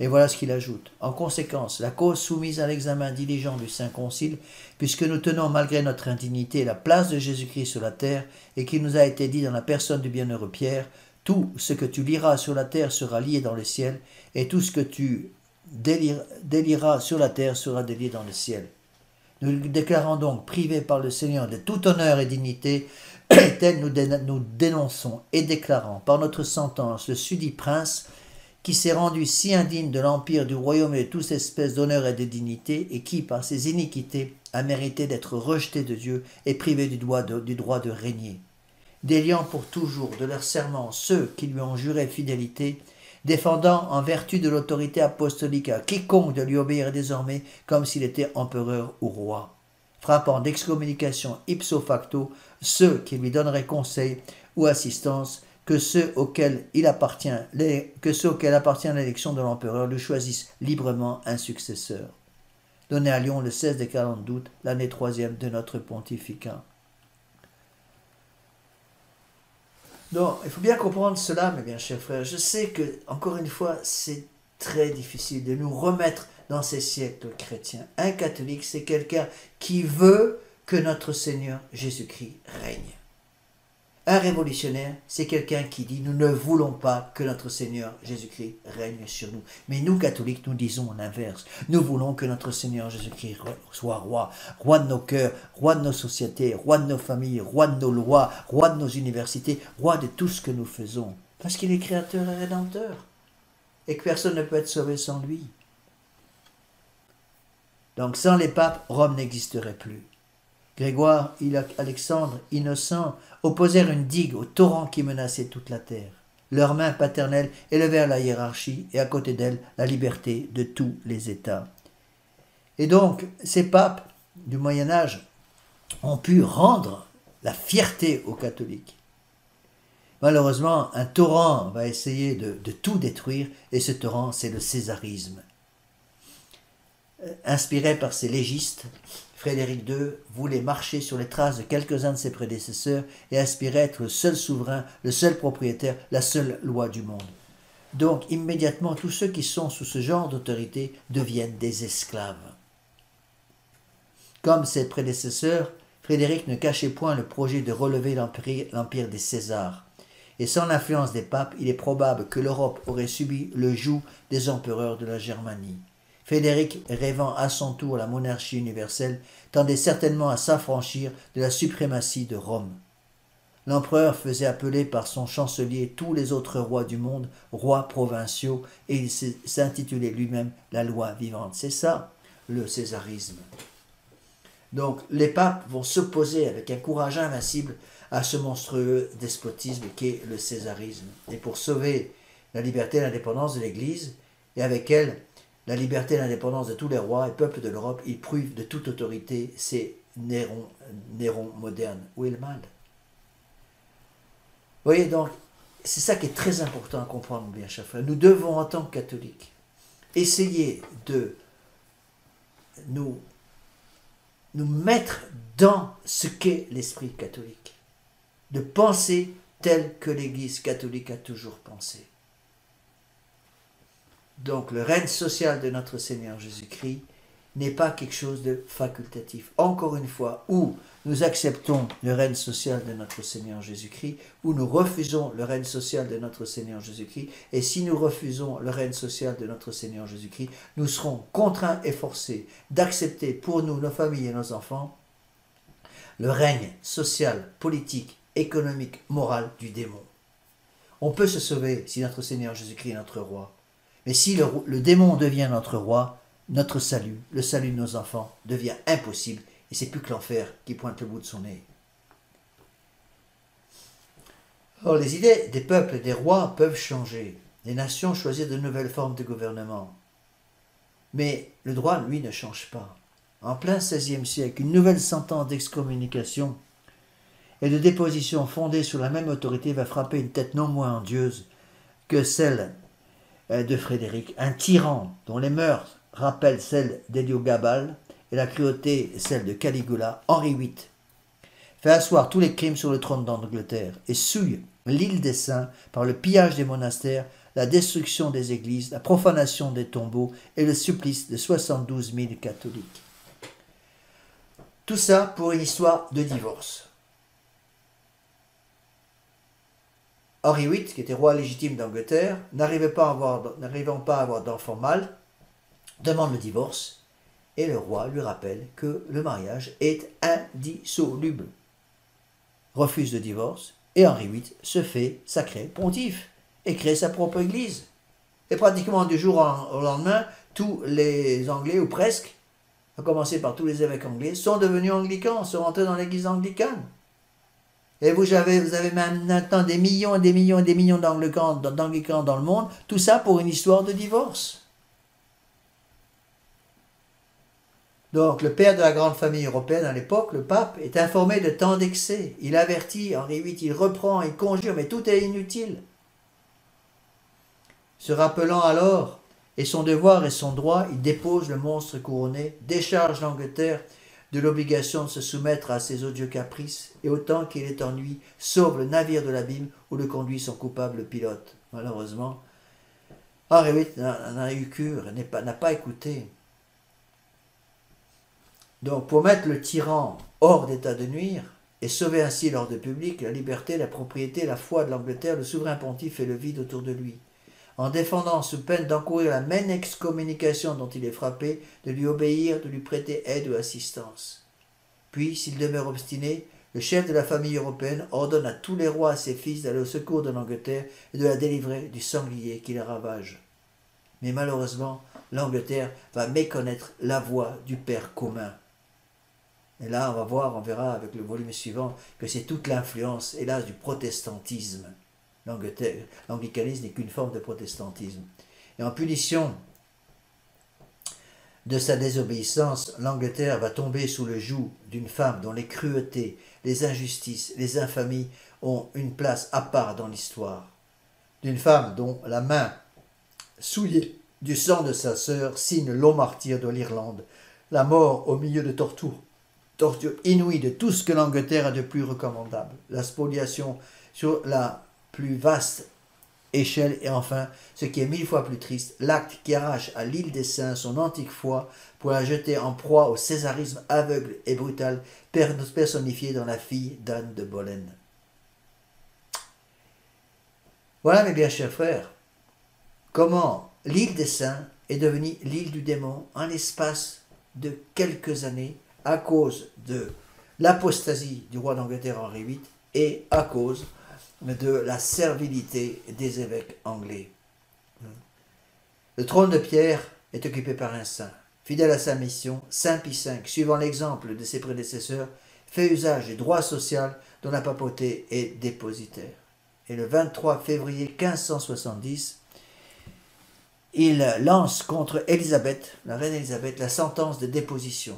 Et voilà ce qu'il ajoute. En conséquence, la cause soumise à l'examen diligent du Saint Concile, puisque nous tenons malgré notre indignité la place de Jésus-Christ sur la terre, et qu'il nous a été dit dans la personne du bienheureux Pierre, tout ce que tu liras sur la terre sera lié dans le ciel, et tout ce que tu délieras sur la terre sera délié dans le ciel. Nous le déclarons donc privé par le Seigneur de tout honneur et dignité, et tel nous dénonçons et déclarons par notre sentence le susdit prince qui s'est rendu si indigne de l'empire du royaume et de toute espèce d'honneur et de dignité, et qui, par ses iniquités, a mérité d'être rejeté de Dieu et privé du droit de régner. Déliant pour toujours de leur serment ceux qui lui ont juré fidélité, défendant en vertu de l'autorité apostolique à quiconque de lui obéir désormais comme s'il était empereur ou roi, frappant d'excommunication ipso facto ceux qui lui donneraient conseil ou assistance, que ceux auxquels appartient l'élection de l'empereur lui choisissent librement un successeur. Donné à Lyon le 16 des 40 d'août, l'année 3e de notre pontificat. Donc, il faut bien comprendre cela, mes bien chers frères. Je sais que, encore une fois, c'est très difficile de nous remettre dans ces siècles chrétiens. Un catholique, c'est quelqu'un qui veut que notre Seigneur Jésus-Christ règne. Un révolutionnaire, c'est quelqu'un qui dit « Nous ne voulons pas que notre Seigneur Jésus-Christ règne sur nous ». Mais nous, catholiques, nous disons l'inverse. Nous voulons que notre Seigneur Jésus-Christ soit roi. Roi de nos cœurs, roi de nos sociétés, roi de nos familles, roi de nos lois, roi de nos universités, roi de tout ce que nous faisons. Parce qu'il est créateur et rédempteur. Et que personne ne peut être sauvé sans lui. Donc sans les papes, Rome n'existerait plus. Grégoire, Alexandre, Innocent opposèrent une digue au torrent qui menaçait toute la terre. Leurs mains paternelles élevèrent la hiérarchie et à côté d'elle la liberté de tous les États. Et donc, ces papes du Moyen-Âge ont pu rendre la fierté aux catholiques. Malheureusement, un torrent va essayer de tout détruire et ce torrent, c'est le césarisme. Inspiré par ses légistes, Frédéric II voulait marcher sur les traces de quelques-uns de ses prédécesseurs et aspirait à être le seul souverain, le seul propriétaire, la seule loi du monde. Donc, immédiatement, tous ceux qui sont sous ce genre d'autorité deviennent des esclaves. Comme ses prédécesseurs, Frédéric ne cachait point le projet de relever l'empire des Césars. Et sans l'influence des papes, il est probable que l'Europe aurait subi le joug des empereurs de la Germanie. Frédéric, rêvant à son tour la monarchie universelle, tendait certainement à s'affranchir de la suprématie de Rome. L'empereur faisait appeler par son chancelier tous les autres rois du monde, rois provinciaux, et il s'intitulait lui-même la loi vivante. C'est ça, le césarisme. Donc, les papes vont s'opposer avec un courage invincible à ce monstrueux despotisme qu'est le césarisme. Et pour sauver la liberté et l'indépendance de l'Église, et avec elle, la liberté et l'indépendance de tous les rois et peuples de l'Europe, ils privent de toute autorité ces Néron modernes. Où est le mal? Vous voyez, donc, c'est ça qui est très important à comprendre, bien chers frères. Nous devons, en tant que catholiques, essayer de nous mettre dans ce qu'est l'esprit catholique, de penser tel que l'Église catholique a toujours pensé. Donc le règne social de notre Seigneur Jésus-Christ n'est pas quelque chose de facultatif. Encore une fois, où nous acceptons le règne social de notre Seigneur Jésus-Christ, ou nous refusons le règne social de notre Seigneur Jésus-Christ, et si nous refusons le règne social de notre Seigneur Jésus-Christ, nous serons contraints et forcés d'accepter pour nous, nos familles et nos enfants, le règne social, politique, économique, moral du démon. On peut se sauver si notre Seigneur Jésus-Christ est notre roi. Mais si le démon devient notre roi, notre salut, le salut de nos enfants, devient impossible et c'est plus que l'enfer qui pointe le bout de son nez. Or, les idées des peuples et des rois peuvent changer. Les nations choisissent de nouvelles formes de gouvernement. Mais le droit, lui, ne change pas. En plein XVIe siècle, une nouvelle sentence d'excommunication et de déposition fondée sur la même autorité va frapper une tête non moins odieuse que celle de Frédéric, un tyran dont les mœurs rappellent celles d'Héliogabale et la cruauté celle de Caligula. Henri VIII fait asseoir tous les crimes sur le trône d'Angleterre et souille l'île des Saints par le pillage des monastères, la destruction des églises, la profanation des tombeaux et le supplice de 72 000 catholiques. Tout ça pour une histoire de divorce. Henri VIII, qui était roi légitime d'Angleterre, n'arrivant pas à avoir d'enfant mâle, demande le divorce et le roi lui rappelle que le mariage est indissoluble. Refuse le divorce et Henri VIII se fait sacré pontife et crée sa propre église. Et pratiquement du jour au lendemain, tous les Anglais, ou presque, à commencer par tous les évêques anglais, sont devenus anglicans, sont rentrés dans l'église anglicane. Et vous avez maintenant des millions et des millions et des millions d'anglicans dans le monde, tout ça pour une histoire de divorce. Donc le père de la grande famille européenne à l'époque, le pape, est informé de tant d'excès. Il avertit Henri VIII, il reprend, il conjure, mais tout est inutile. Se rappelant alors, et son devoir et son droit, il dépose le monstre couronné, décharge l'Angleterre de l'obligation de se soumettre à ses odieux caprices, et autant qu'il est ennuyé, sauve le navire de l'abîme où le conduit son coupable pilote. Malheureusement, Henri VIII n'a eu cure, n'a pas écouté. Donc, pour mettre le tyran hors d'état de nuire, et sauver ainsi l'ordre public, la liberté, la propriété, la foi de l'Angleterre, le souverain pontife fait le vide autour de lui. En défendant sous peine d'encourir la même excommunication dont il est frappé, de lui obéir, de lui prêter aide ou assistance. Puis, s'il demeure obstiné, le chef de la famille européenne ordonne à tous les rois et ses fils d'aller au secours de l'Angleterre et de la délivrer du sanglier qui la ravage. Mais malheureusement, l'Angleterre va méconnaître la voix du Père commun. Et là, on verra avec le volume suivant que c'est toute l'influence, hélas, du protestantisme. L'anglicanisme n'est qu'une forme de protestantisme. Et en punition de sa désobéissance, l'Angleterre va tomber sous le joug d'une femme dont les cruautés, les injustices, les infamies ont une place à part dans l'histoire. D'une femme dont la main souillée du sang de sa sœur signe le long martyr de l'Irlande, la mort au milieu de torture inouïe de tout ce que l'Angleterre a de plus recommandable, la spoliation sur la plus vaste échelle et enfin, ce qui est 1000 fois plus triste, l'acte qui arrache à l'île des Saints son antique foi pour la jeter en proie au césarisme aveugle et brutal personnifié dans la fille d'Anne de Boleyn. Voilà mes bien chers frères, comment l'île des Saints est devenue l'île du démon en l'espace de quelques années à cause de l'apostasie du roi d'Angleterre Henri VIII et à cause de la servilité des évêques anglais. Le trône de Pierre est occupé par un saint. Fidèle à sa mission, Saint Pie V, suivant l'exemple de ses prédécesseurs, fait usage du droit social dont la papauté est dépositaire. Et le 23 février 1570, il lance contre Élisabeth, la reine Élisabeth, la sentence de déposition,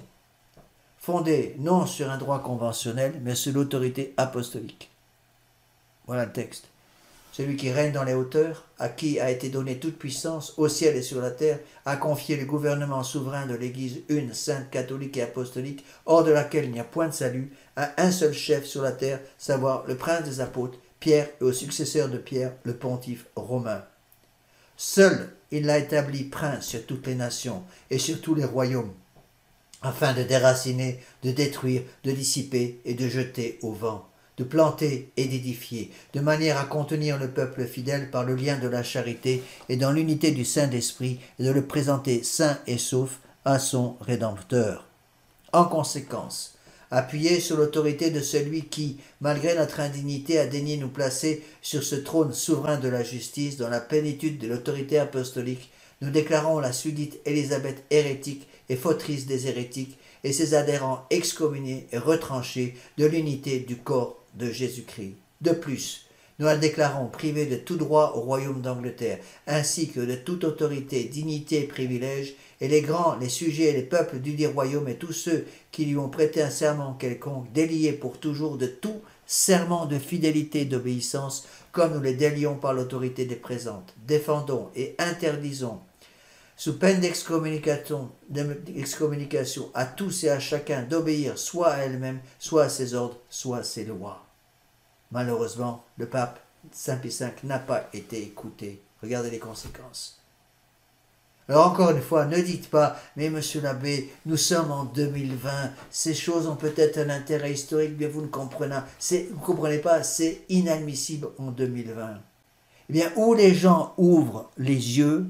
fondée non sur un droit conventionnel, mais sur l'autorité apostolique. Voilà le texte. Celui qui règne dans les hauteurs, à qui a été donnée toute puissance, au ciel et sur la terre, a confié le gouvernement souverain de l'Église une, sainte, catholique et apostolique, hors de laquelle il n'y a point de salut, à un seul chef sur la terre, savoir le prince des apôtres, Pierre, et au successeur de Pierre, le pontife romain. Seul il l'a établi prince sur toutes les nations et sur tous les royaumes, afin de déraciner, de détruire, de dissiper et de jeter au vent, de planter et d'édifier, de manière à contenir le peuple fidèle par le lien de la charité et dans l'unité du Saint-Esprit, et de le présenter sain et sauf à son Rédempteur. En conséquence, appuyé sur l'autorité de celui qui, malgré notre indignité, a daigné nous placer sur ce trône souverain de la justice, dans la plénitude de l'autorité apostolique, nous déclarons la sudite Élisabeth hérétique et fautrice des hérétiques, et ses adhérents excommuniés et retranchés de l'unité du corps de Jésus-Christ. De plus, nous la déclarons privée de tout droit au royaume d'Angleterre, ainsi que de toute autorité, dignité et privilège, et les grands, les sujets et les peuples dudit royaume et tous ceux qui lui ont prêté un serment quelconque, déliés pour toujours de tout serment de fidélité et d'obéissance, comme nous les délions par l'autorité des présentes. Défendons et interdisons, sous peine d'excommunication à tous et à chacun d'obéir soit à elle-même, soit à ses ordres, soit à ses lois. Malheureusement, le pape Saint Pie V n'a pas été écouté. Regardez les conséquences. Alors encore une fois, ne dites pas, mais monsieur l'abbé, nous sommes en 2020, ces choses ont peut-être un intérêt historique, mais vous ne comprenez pas, c'est inadmissible en 2020. Eh bien, où les gens ouvrent les yeux,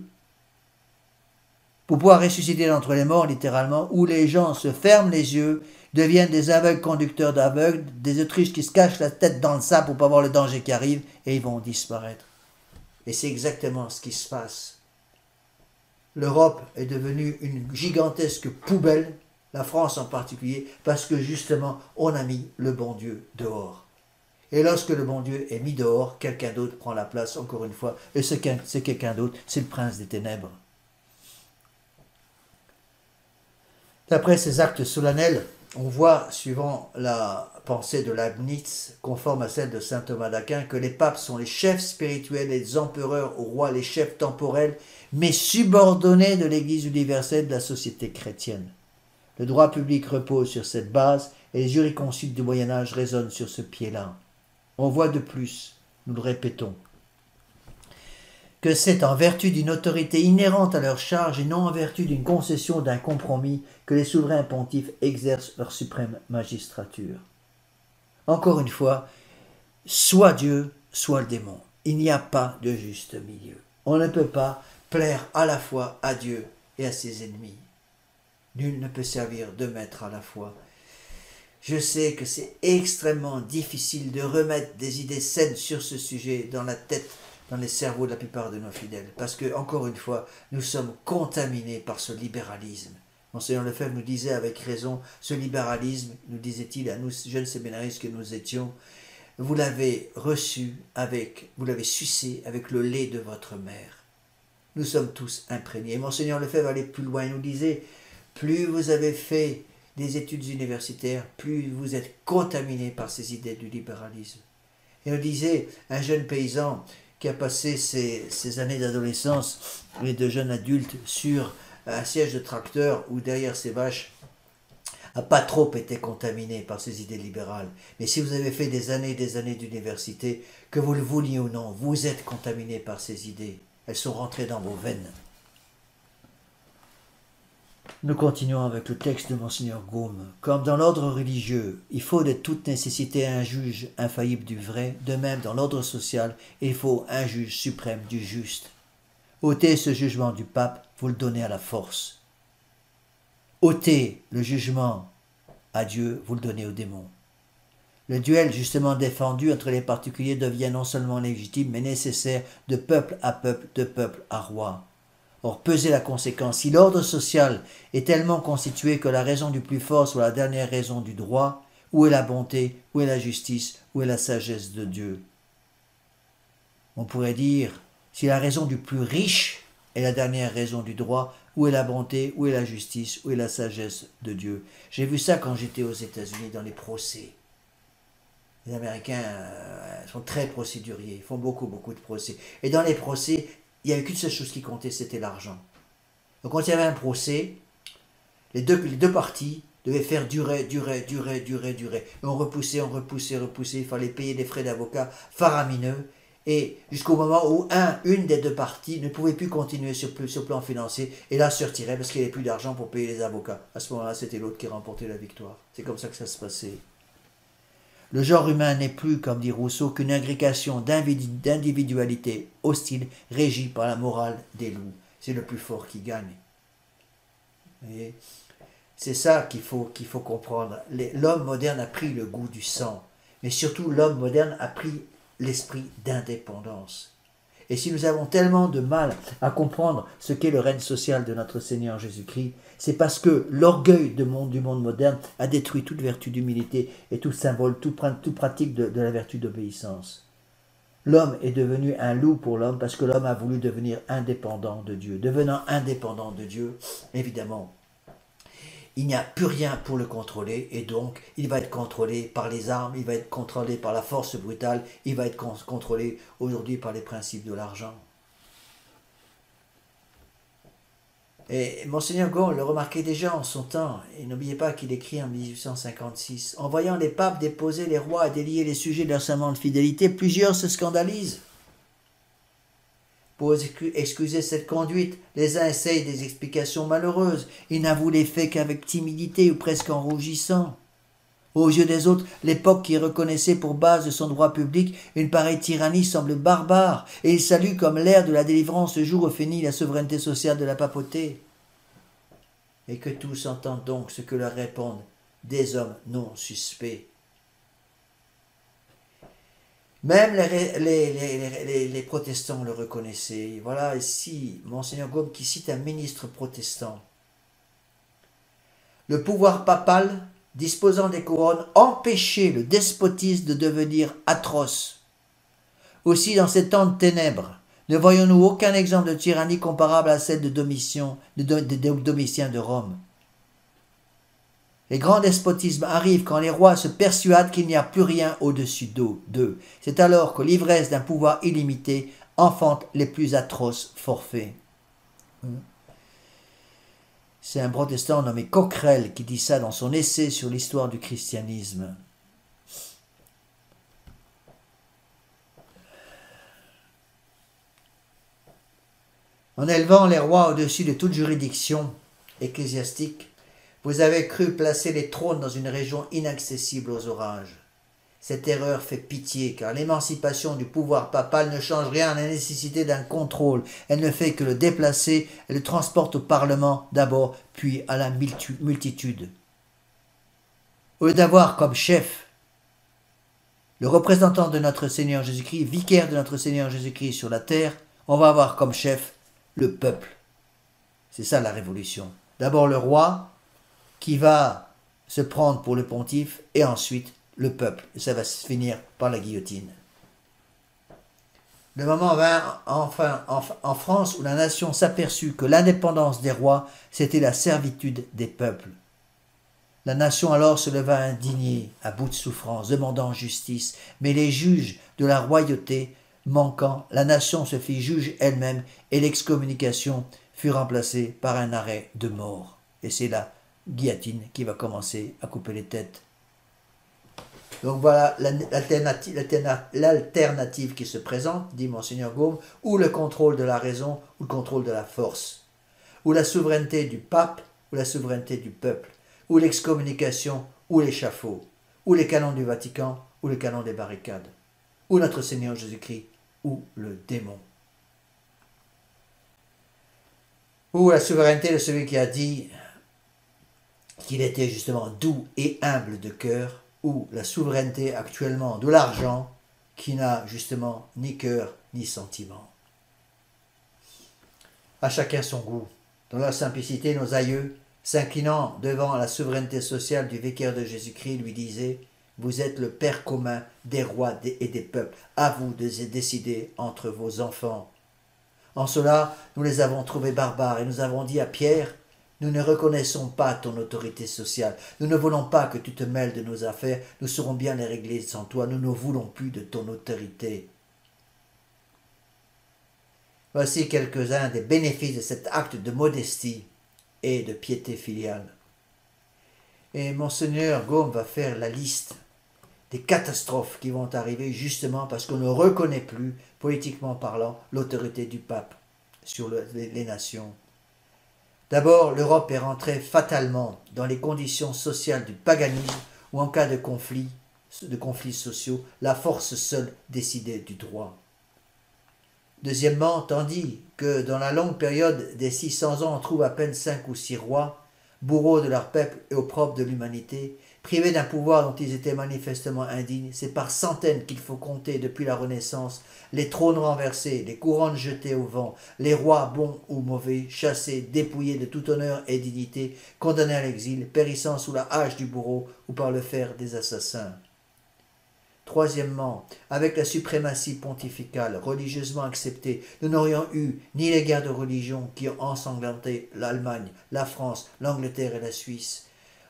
pour pouvoir ressusciter d'entre les morts, littéralement, où les gens se ferment les yeux, deviennent des aveugles conducteurs d'aveugles, des autruches qui se cachent la tête dans le sable pour ne pas voir le danger qui arrive, et ils vont disparaître. Et c'est exactement ce qui se passe. L'Europe est devenue une gigantesque poubelle, la France en particulier, parce que justement, on a mis le bon Dieu dehors. Et lorsque le bon Dieu est mis dehors, quelqu'un d'autre prend la place, encore une fois, et c'est quelqu'un d'autre, c'est le prince des ténèbres. D'après ces actes solennels, on voit, suivant la pensée de Leibniz, conforme à celle de saint Thomas d'Aquin, que les papes sont les chefs spirituels et les empereurs aux rois, les chefs temporels, mais subordonnés de l'Église universelle de la société chrétienne. Le droit public repose sur cette base et les jurisconsultes du Moyen-Âge résonnent sur ce pied-là. On voit de plus, nous le répétons, que c'est en vertu d'une autorité inhérente à leur charge et non en vertu d'une concession d'un compromis que les souverains pontifes exercent leur suprême magistrature. Encore une fois, soit Dieu, soit le démon. Il n'y a pas de juste milieu. On ne peut pas plaire à la fois à Dieu et à ses ennemis. Nul ne peut servir deux maîtres à la fois. Je sais que c'est extrêmement difficile de remettre des idées saines sur ce sujet dans la tête, dans les cerveaux de la plupart de nos fidèles, parce que, encore une fois, nous sommes contaminés par ce libéralisme. Monseigneur Lefebvre nous disait avec raison, ce libéralisme, nous disait-il à nous, jeunes séminaristes que nous étions, vous l'avez reçu vous l'avez sucé avec le lait de votre mère. Nous sommes tous imprégnés. Et Monseigneur Lefebvre allait plus loin, il nous disait, plus vous avez fait des études universitaires, plus vous êtes contaminé par ces idées du libéralisme. Et on disait, un jeune paysan qui a passé ses années d'adolescence et de jeune adulte sur un siège de tracteur ou derrière ses vaches, n'a pas trop été contaminé par ces idées libérales. Mais si vous avez fait des années d'université, que vous le vouliez ou non, vous êtes contaminé par ces idées. Elles sont rentrées dans vos veines. Nous continuons avec le texte de Monseigneur Gaume. Comme dans l'ordre religieux, il faut de toute nécessité un juge infaillible du vrai, de même dans l'ordre social, il faut un juge suprême du juste. Ôtez ce jugement du pape, vous le donnez à la force. Ôtez le jugement à Dieu, vous le donnez au démon. Le duel justement défendu entre les particuliers devient non seulement légitime, mais nécessaire de peuple à peuple, de peuple à roi. Or, pesez la conséquence. Si l'ordre social est tellement constitué que la raison du plus fort soit la dernière raison du droit, où est la bonté, où est la justice, où est la sagesse de Dieu? On pourrait dire, si la raison du plus riche est la dernière raison du droit, où est la bonté, où est la justice, où est la sagesse de Dieu? J'ai vu ça quand j'étais aux États-Unis dans les procès. Les Américains sont très procéduriers, ils font beaucoup de procès. Et dans les procès, il n'y avait qu'une seule chose qui comptait, c'était l'argent. Donc quand il y avait un procès, les deux parties devaient faire durer. Et on repoussait, il fallait payer des frais d'avocat faramineux. Et jusqu'au moment où une des deux parties ne pouvait plus continuer sur le plan financier, et là se retirait parce qu'il n'y avait plus d'argent pour payer les avocats. À ce moment-là, c'était l'autre qui remportait la victoire. C'est comme ça que ça se passait. Le genre humain n'est plus, comme dit Rousseau, qu'une agrégation d'individualités hostiles régies par la morale des loups. C'est le plus fort qui gagne. Et c'est ça qu'il faut comprendre. L'homme moderne a pris le goût du sang, mais surtout l'homme moderne a pris l'esprit d'indépendance. Et si nous avons tellement de mal à comprendre ce qu'est le règne social de notre Seigneur Jésus-Christ, c'est parce que l'orgueil du monde moderne a détruit toute vertu d'humilité et tout symbole, toute pratique de la vertu d'obéissance. L'homme est devenu un loup pour l'homme parce que l'homme a voulu devenir indépendant de Dieu. Devenant indépendant de Dieu, évidemment, il n'y a plus rien pour le contrôler et donc il va être contrôlé par les armes, il va être contrôlé par la force brutale, il va être contrôlé aujourd'hui par les principes de l'argent. Et Monseigneur Gon le remarquait déjà en son temps, et n'oubliez pas qu'il écrit en 1856, « En voyant les papes déposer les rois et délier les sujets de leur serment de fidélité, plusieurs se scandalisent. Pour excuser cette conduite, les uns essayent des explications malheureuses, ils n'avouent les faits qu'avec timidité ou presque en rougissant. Aux yeux des autres, l'époque qui reconnaissait pour base de son droit public une pareille tyrannie semble barbare, et il salue comme l'ère de la délivrance le jour où finit la souveraineté sociale de la papauté. Et que tous entendent donc ce que leur répondent des hommes non suspects. Même les protestants le reconnaissaient. Voilà ici Monseigneur Gaume qui cite un ministre protestant. Le pouvoir papal, disposant des couronnes, empêchait le despotisme de devenir atroce. Aussi, dans ces temps de ténèbres, ne voyons-nous aucun exemple de tyrannie comparable à celle de Domitien de Rome. Les grands despotismes arrivent quand les rois se persuadent qu'il n'y a plus rien au-dessus d'eux. C'est alors que l'ivresse d'un pouvoir illimité enfante les plus atroces forfaits. C'est un protestant nommé Coquerel qui dit ça dans son essai sur l'histoire du christianisme. En élevant les rois au-dessus de toute juridiction ecclésiastique, vous avez cru placer les trônes dans une région inaccessible aux orages. Cette erreur fait pitié, car l'émancipation du pouvoir papal ne change rien à la nécessité d'un contrôle. Elle ne fait que le déplacer et le transporte au Parlement d'abord, puis à la multitude. Au lieu d'avoir comme chef le représentant de notre Seigneur Jésus-Christ, vicaire de notre Seigneur Jésus-Christ sur la terre, on va avoir comme chef le peuple. C'est ça la révolution. D'abord le roi, qui va se prendre pour le pontife, et ensuite le peuple. Et ça va se finir par la guillotine. Le moment vint enfin en France où la nation s'aperçut que l'indépendance des rois, c'était la servitude des peuples. La nation alors se leva indignée, à bout de souffrance, demandant justice, mais les juges de la royauté manquant, la nation se fit juge elle-même et l'excommunication fut remplacée par un arrêt de mort. Et c'est la guillotine qui va commencer à couper les têtes. Donc voilà l'alternative qui se présente, dit Monseigneur Gaume, ou le contrôle de la raison, ou le contrôle de la force, ou la souveraineté du pape, ou la souveraineté du peuple, ou l'excommunication, ou l'échafaud, ou les canons du Vatican, ou les canons des barricades, ou notre Seigneur Jésus-Christ, ou le démon. Ou la souveraineté de celui qui a dit qu'il était justement doux et humble de cœur, ou la souveraineté actuellement de l'argent qui n'a justement ni cœur ni sentiment. À chacun son goût. Dans leur simplicité, nos aïeux, s'inclinant devant la souveraineté sociale du vicaire de Jésus-Christ, lui disaient « Vous êtes le Père commun des rois et des peuples, à vous de décider entre vos enfants. » En cela, nous les avons trouvés barbares et nous avons dit à Pierre « Nous ne reconnaissons pas ton autorité sociale. Nous ne voulons pas que tu te mêles de nos affaires. Nous saurons bien les régler sans toi. Nous ne voulons plus de ton autorité. » Voici quelques-uns des bénéfices de cet acte de modestie et de piété filiale. Et Monseigneur Gaume va faire la liste des catastrophes qui vont arriver justement parce qu'on ne reconnaît plus, politiquement parlant, l'autorité du pape sur les nations. D'abord, l'Europe est rentrée fatalement dans les conditions sociales du paganisme où en cas de conflits sociaux, la force seule décidait du droit. Deuxièmement, tandis que dans la longue période des 600 ans on trouve à peine 5 ou 6 rois, bourreaux de leur peuple et opprobres de l'humanité, privés d'un pouvoir dont ils étaient manifestement indignes, c'est par centaines qu'il faut compter depuis la Renaissance, les trônes renversés, les couronnes jetées au vent, les rois bons ou mauvais, chassés, dépouillés de tout honneur et dignité, condamnés à l'exil, périssant sous la hache du bourreau ou par le fer des assassins. Troisièmement, avec la suprématie pontificale religieusement acceptée, nous n'aurions eu ni les guerres de religion qui ont ensanglanté l'Allemagne, la France, l'Angleterre et la Suisse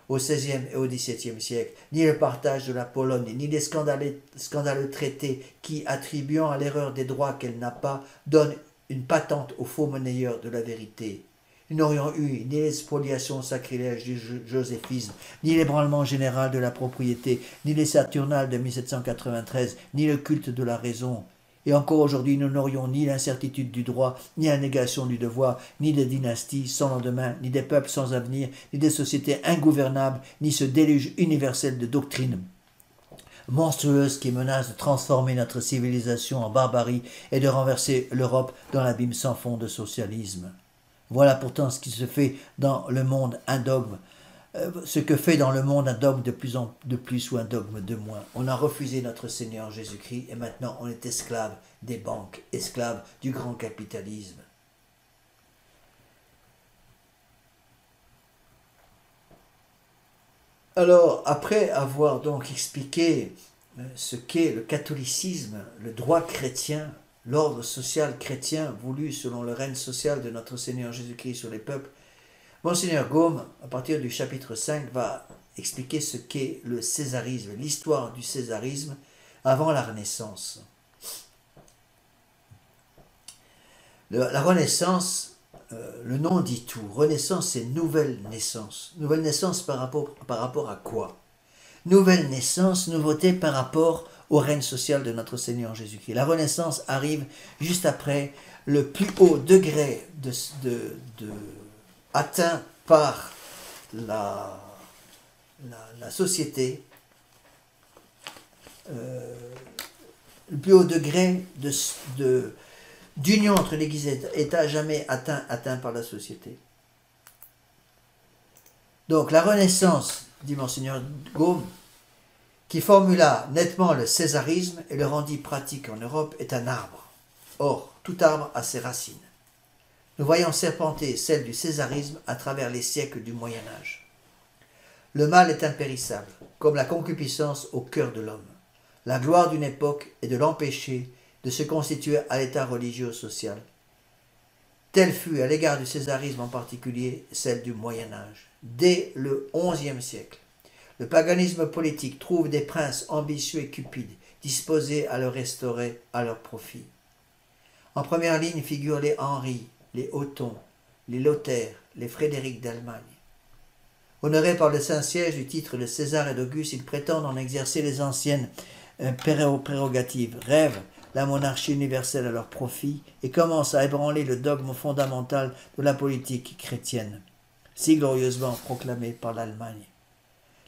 au XVIe et au XVIIe siècle, ni le partage de la Pologne, ni les scandaleux traités qui, attribuant à l'erreur des droits qu'elle n'a pas, donnent une patente aux faux monnayeurs de la vérité. Nous n'aurions eu ni les spoliations sacrilèges du joséphisme, ni l'ébranlement général de la propriété, ni les Saturnales de 1793, ni le culte de la raison. Et encore aujourd'hui, nous n'aurions ni l'incertitude du droit, ni la négation du devoir, ni des dynasties sans lendemain, ni des peuples sans avenir, ni des sociétés ingouvernables, ni ce déluge universel de doctrines monstrueuses qui menacent de transformer notre civilisation en barbarie et de renverser l'Europe dans l'abîme sans fond de socialisme. Voilà pourtant ce qui se fait dans le monde un dogme, ce que fait dans le monde un dogme de plus ou un dogme de moins. On a refusé notre Seigneur Jésus-Christ et maintenant on est esclave des banques, esclave du grand capitalisme. Alors, après avoir donc expliqué ce qu'est le catholicisme, le droit chrétien, l'ordre social chrétien voulu selon le règne social de notre Seigneur Jésus-Christ sur les peuples, Monseigneur Gaume, à partir du chapitre 5, va expliquer ce qu'est le césarisme, l'histoire du césarisme avant la Renaissance. La Renaissance, le nom dit tout. Renaissance, c'est nouvelle naissance. Nouvelle naissance par rapport à quoi? Nouvelle naissance, nouveauté par rapport au règne social de notre Seigneur Jésus-Christ. La Renaissance arrive juste après le plus haut degré atteint par la société, le plus haut degré d'union entre l'Église et l'État jamais atteint par la société. Donc la Renaissance, dit Monseigneur Gaume, qui formula nettement le césarisme et le rendit pratique en Europe, est un arbre. Or, tout arbre a ses racines. Nous voyons serpenter celle du césarisme à travers les siècles du Moyen-Âge. Le mal est impérissable, comme la concupiscence au cœur de l'homme. La gloire d'une époque est de l'empêcher de se constituer à l'état religieux ou social. Telle fut, à l'égard du césarisme en particulier, celle du Moyen-Âge. Dès le XIe siècle, le paganisme politique trouve des princes ambitieux et cupides, disposés à le restaurer à leur profit. En première ligne figurent les Henri, les Othon, les Lothaire, les Frédéric d'Allemagne. Honorés par le Saint-Siège du titre de César et d'Auguste, ils prétendent en exercer les anciennes prérogatives, rêvent la monarchie universelle à leur profit et commencent à ébranler le dogme fondamental de la politique chrétienne, si glorieusement proclamé par l'Allemagne.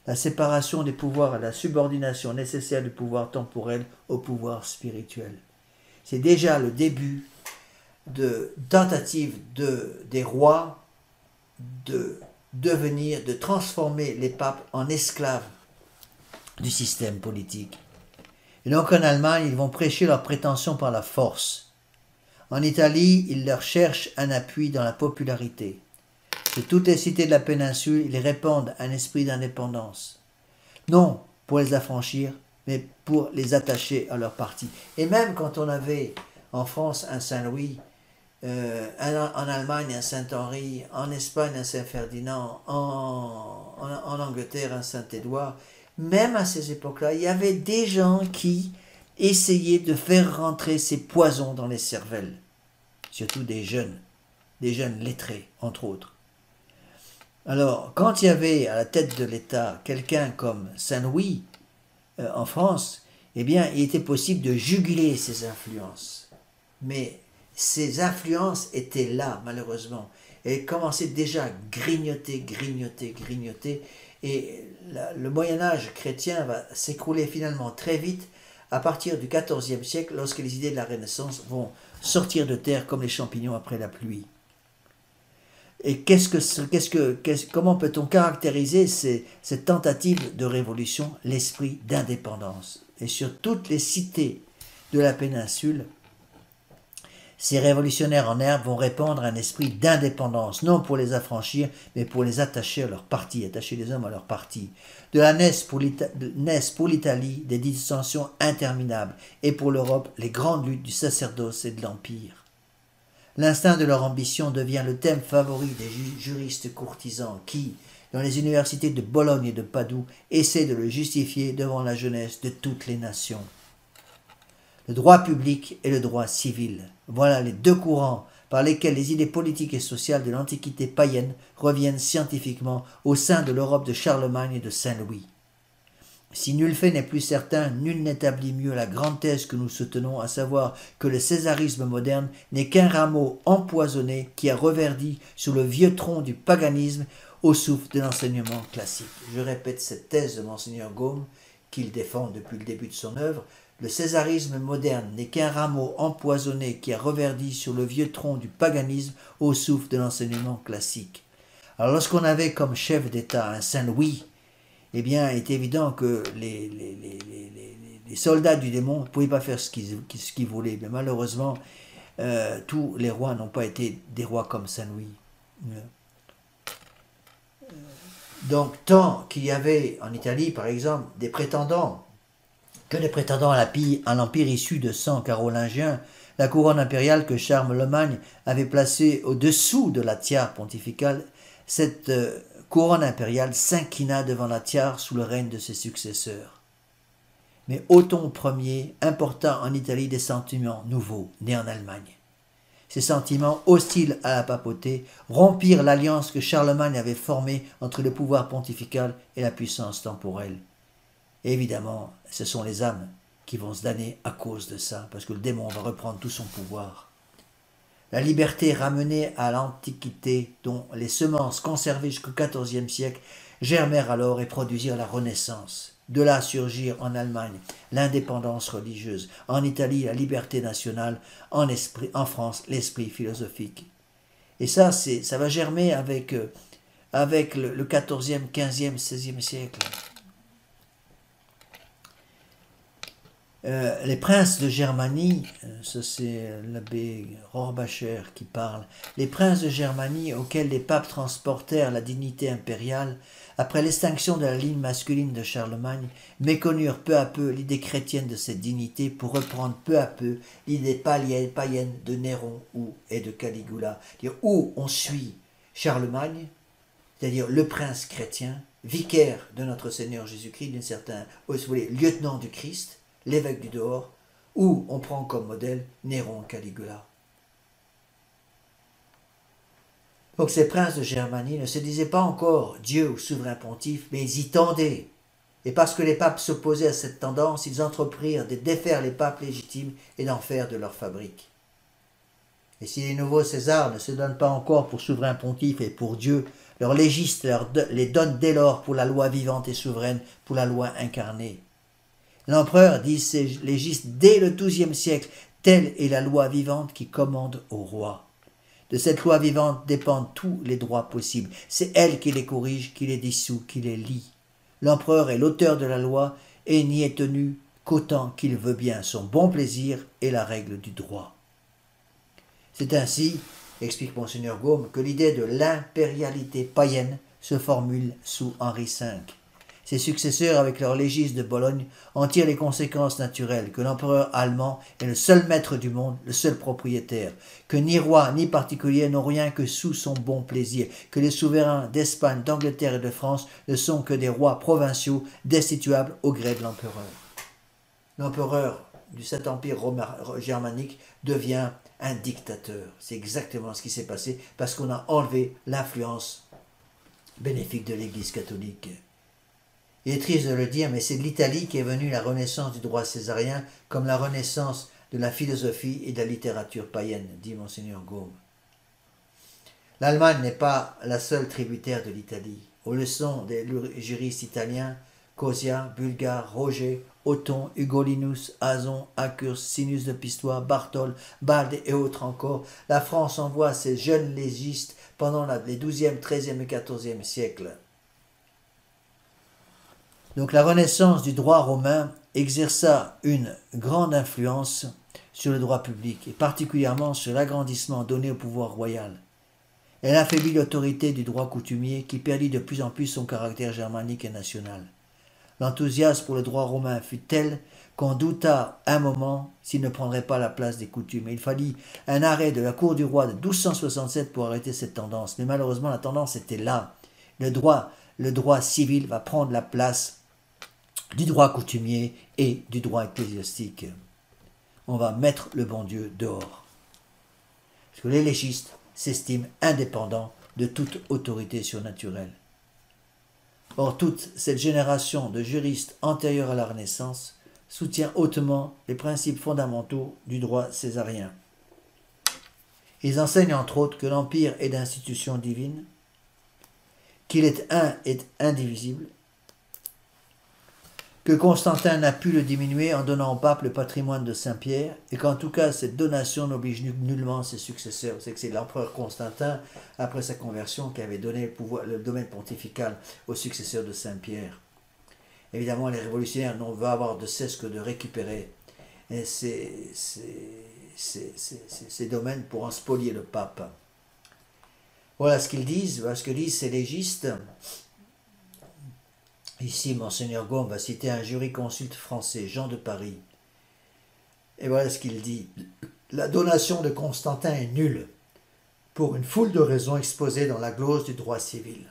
La séparation des pouvoirs et la subordination nécessaire du pouvoir temporel au pouvoir spirituel. C'est déjà le début de tentative des rois de transformer les papes en esclaves du système politique. Et donc en Allemagne, ils vont prêcher leurs prétentions par la force. En Italie, ils leur cherchent un appui dans la popularité. De toutes les cités de la péninsule, ils répandent un esprit d'indépendance. Non pour les affranchir, mais pour les attacher à leur parti. Et même quand on avait en France un Saint-Louis, en Allemagne un Saint-Henri, en Espagne un Saint-Ferdinand, en Angleterre un Saint-Édouard, même à ces époques-là, il y avait des gens qui essayaient de faire rentrer ces poisons dans les cervelles, surtout des jeunes lettrés, entre autres. Alors, quand il y avait à la tête de l'État quelqu'un comme Saint-Louis en France, eh bien, il était possible de juguler ces influences. Mais ces influences étaient là, malheureusement. Elles commençaient déjà à grignoter, et le Moyen-Âge chrétien va s'écrouler finalement très vite à partir du XIVe siècle, lorsque les idées de la Renaissance vont sortir de terre comme les champignons après la pluie. Et comment peut-on caractériser cette tentative de révolution? L'esprit d'indépendance. Et sur toutes les cités de la péninsule, Ces révolutionnaires en herbe vont répandre un esprit d'indépendance, non pour les affranchir, mais pour les attacher à leur parti, attacher les hommes à leur parti. De là naissent pour l'Italie des dissensions interminables, et pour l'Europe les grandes luttes du sacerdoce et de l'Empire. L'instinct de leur ambition devient le thème favori des juristes courtisans qui, dans les universités de Bologne et de Padoue, essaient de le justifier devant la jeunesse de toutes les nations. Le droit public et le droit civil, voilà les deux courants par lesquels les idées politiques et sociales de l'Antiquité païenne reviennent scientifiquement au sein de l'Europe de Charlemagne et de Saint-Louis. Si nul fait n'est plus certain, nul n'établit mieux la grande thèse que nous soutenons, à savoir que le césarisme moderne n'est qu'un rameau empoisonné qui a reverdi sur le vieux tronc du paganisme au souffle de l'enseignement classique. Je répète cette thèse de Monseigneur Gaume, qu'il défend depuis le début de son œuvre. Le césarisme moderne n'est qu'un rameau empoisonné qui a reverdi sur le vieux tronc du paganisme au souffle de l'enseignement classique. Alors lorsqu'on avait comme chef d'État un Saint-Louis, eh bien, il est évident que les soldats du démon ne pouvaient pas faire ce qu'ils voulaient. Mais malheureusement, tous les rois n'ont pas été des rois comme Saint-Louis. Donc, tant qu'il y avait en Italie, par exemple, des prétendants à l'empire issu de sang carolingien, la couronne impériale que Charlemagne avait placée au-dessous de la tiare pontificale, cette couronne impériale s'inclina devant la tiare sous le règne de ses successeurs. Mais Othon Ier importa en Italie des sentiments nouveaux, nés en Allemagne. Ces sentiments, hostiles à la papauté, rompirent l'alliance que Charlemagne avait formée entre le pouvoir pontifical et la puissance temporelle. Et évidemment, ce sont les âmes qui vont se damner à cause de ça, parce que le démon va reprendre tout son pouvoir. La liberté ramenée à l'Antiquité, dont les semences conservées jusqu'au XIVe siècle, germèrent alors et produisirent la Renaissance. De là surgirent en Allemagne l'indépendance religieuse, en Italie la liberté nationale, en France l'esprit philosophique. Et ça va germer avec le XIVe, XVe, XVIe siècle. Les princes de Germanie, ça c'est l'abbé Rohrbacher qui parle, les princes de Germanie auxquels les papes transportèrent la dignité impériale, après l'extinction de la ligne masculine de Charlemagne, méconnurent peu à peu l'idée chrétienne de cette dignité pour reprendre peu à peu l'idée païenne de Néron et de Caligula, où on suit Charlemagne, c'est-à-dire le prince chrétien, vicaire de notre Seigneur Jésus-Christ, d'un certain, si vous voulez, lieutenant du Christ, l'évêque du dehors, où on prend comme modèle Néron Caligula. Donc ces princes de Germanie ne se disaient pas encore Dieu ou souverain pontife, mais ils y tendaient. Et parce que les papes s'opposaient à cette tendance, ils entreprirent de défaire les papes légitimes et d'en faire de leur fabrique. Et si les nouveaux Césars ne se donnent pas encore pour souverain pontife et pour Dieu, leurs légistes les donnent dès lors pour la loi vivante et souveraine, pour la loi incarnée. L'empereur dit ses légistes dès le XIIe siècle, telle est la loi vivante qui commande au roi. De cette loi vivante dépendent tous les droits possibles. C'est elle qui les corrige, qui les dissout, qui les lie. L'empereur est l'auteur de la loi et n'y est tenu qu'autant qu'il veut bien son bon plaisir et la règle du droit. C'est ainsi, explique Monseigneur Gaume, que l'idée de l'impérialité païenne se formule sous Henri V. Ses successeurs, avec leurs légistes de Bologne, en tirent les conséquences naturelles, que l'empereur allemand est le seul maître du monde, le seul propriétaire, que ni roi ni particulier n'ont rien que sous son bon plaisir, que les souverains d'Espagne, d'Angleterre et de France ne sont que des rois provinciaux destituables au gré de l'empereur. L'empereur de cet empire germanique devient un dictateur. C'est exactement ce qui s'est passé parce qu'on a enlevé l'influence bénéfique de l'Église catholique. Il est triste de le dire, mais c'est de l'Italie qu'est venue la renaissance du droit césarien, comme la renaissance de la philosophie et de la littérature païenne, dit Monseigneur Gaume. L'Allemagne n'est pas la seule tributaire de l'Italie. Aux leçons des juristes italiens, Cosia, Bulgare, Roger, Othon, Ugolinus, Azon, Accurs, Sinus de Pistoia, Bartol, Balde et autres encore, la France envoie ses jeunes légistes pendant les XIIe, XIIIe et XIVe siècles. Donc la renaissance du droit romain exerça une grande influence sur le droit public, et particulièrement sur l'agrandissement donné au pouvoir royal. Elle affaiblit l'autorité du droit coutumier qui perdit de plus en plus son caractère germanique et national. L'enthousiasme pour le droit romain fut tel qu'on douta un moment s'il ne prendrait pas la place des coutumes. Et il fallut un arrêt de la cour du roi de 1267 pour arrêter cette tendance. Mais malheureusement, la tendance était là. Le droit civil va prendre la place du droit coutumier et du droit ecclésiastique. On va mettre le bon Dieu dehors. Parce que les légistes s'estiment indépendants de toute autorité surnaturelle. Or, toute cette génération de juristes antérieurs à la Renaissance soutient hautement les principes fondamentaux du droit césarien. Ils enseignent entre autres que l'Empire est d'institution divine, qu'il est un et indivisible, que Constantin n'a pu le diminuer en donnant au pape le patrimoine de Saint-Pierre, et qu'en tout cas cette donation n'oblige nullement ses successeurs. C'est que c'est l'empereur Constantin, après sa conversion, qui avait donné le domaine pontifical aux successeurs de Saint-Pierre. Évidemment, les révolutionnaires n'ont va avoir de cesse que de récupérer ces domaines pour en spolier le pape. Voilà ce qu'ils disent, voilà ce que disent ces légistes. Ici, Monseigneur Gaume va citer un jurisconsulte français, Jean de Paris. Et voilà ce qu'il dit. La donation de Constantin est nulle, pour une foule de raisons exposées dans la glose du droit civil.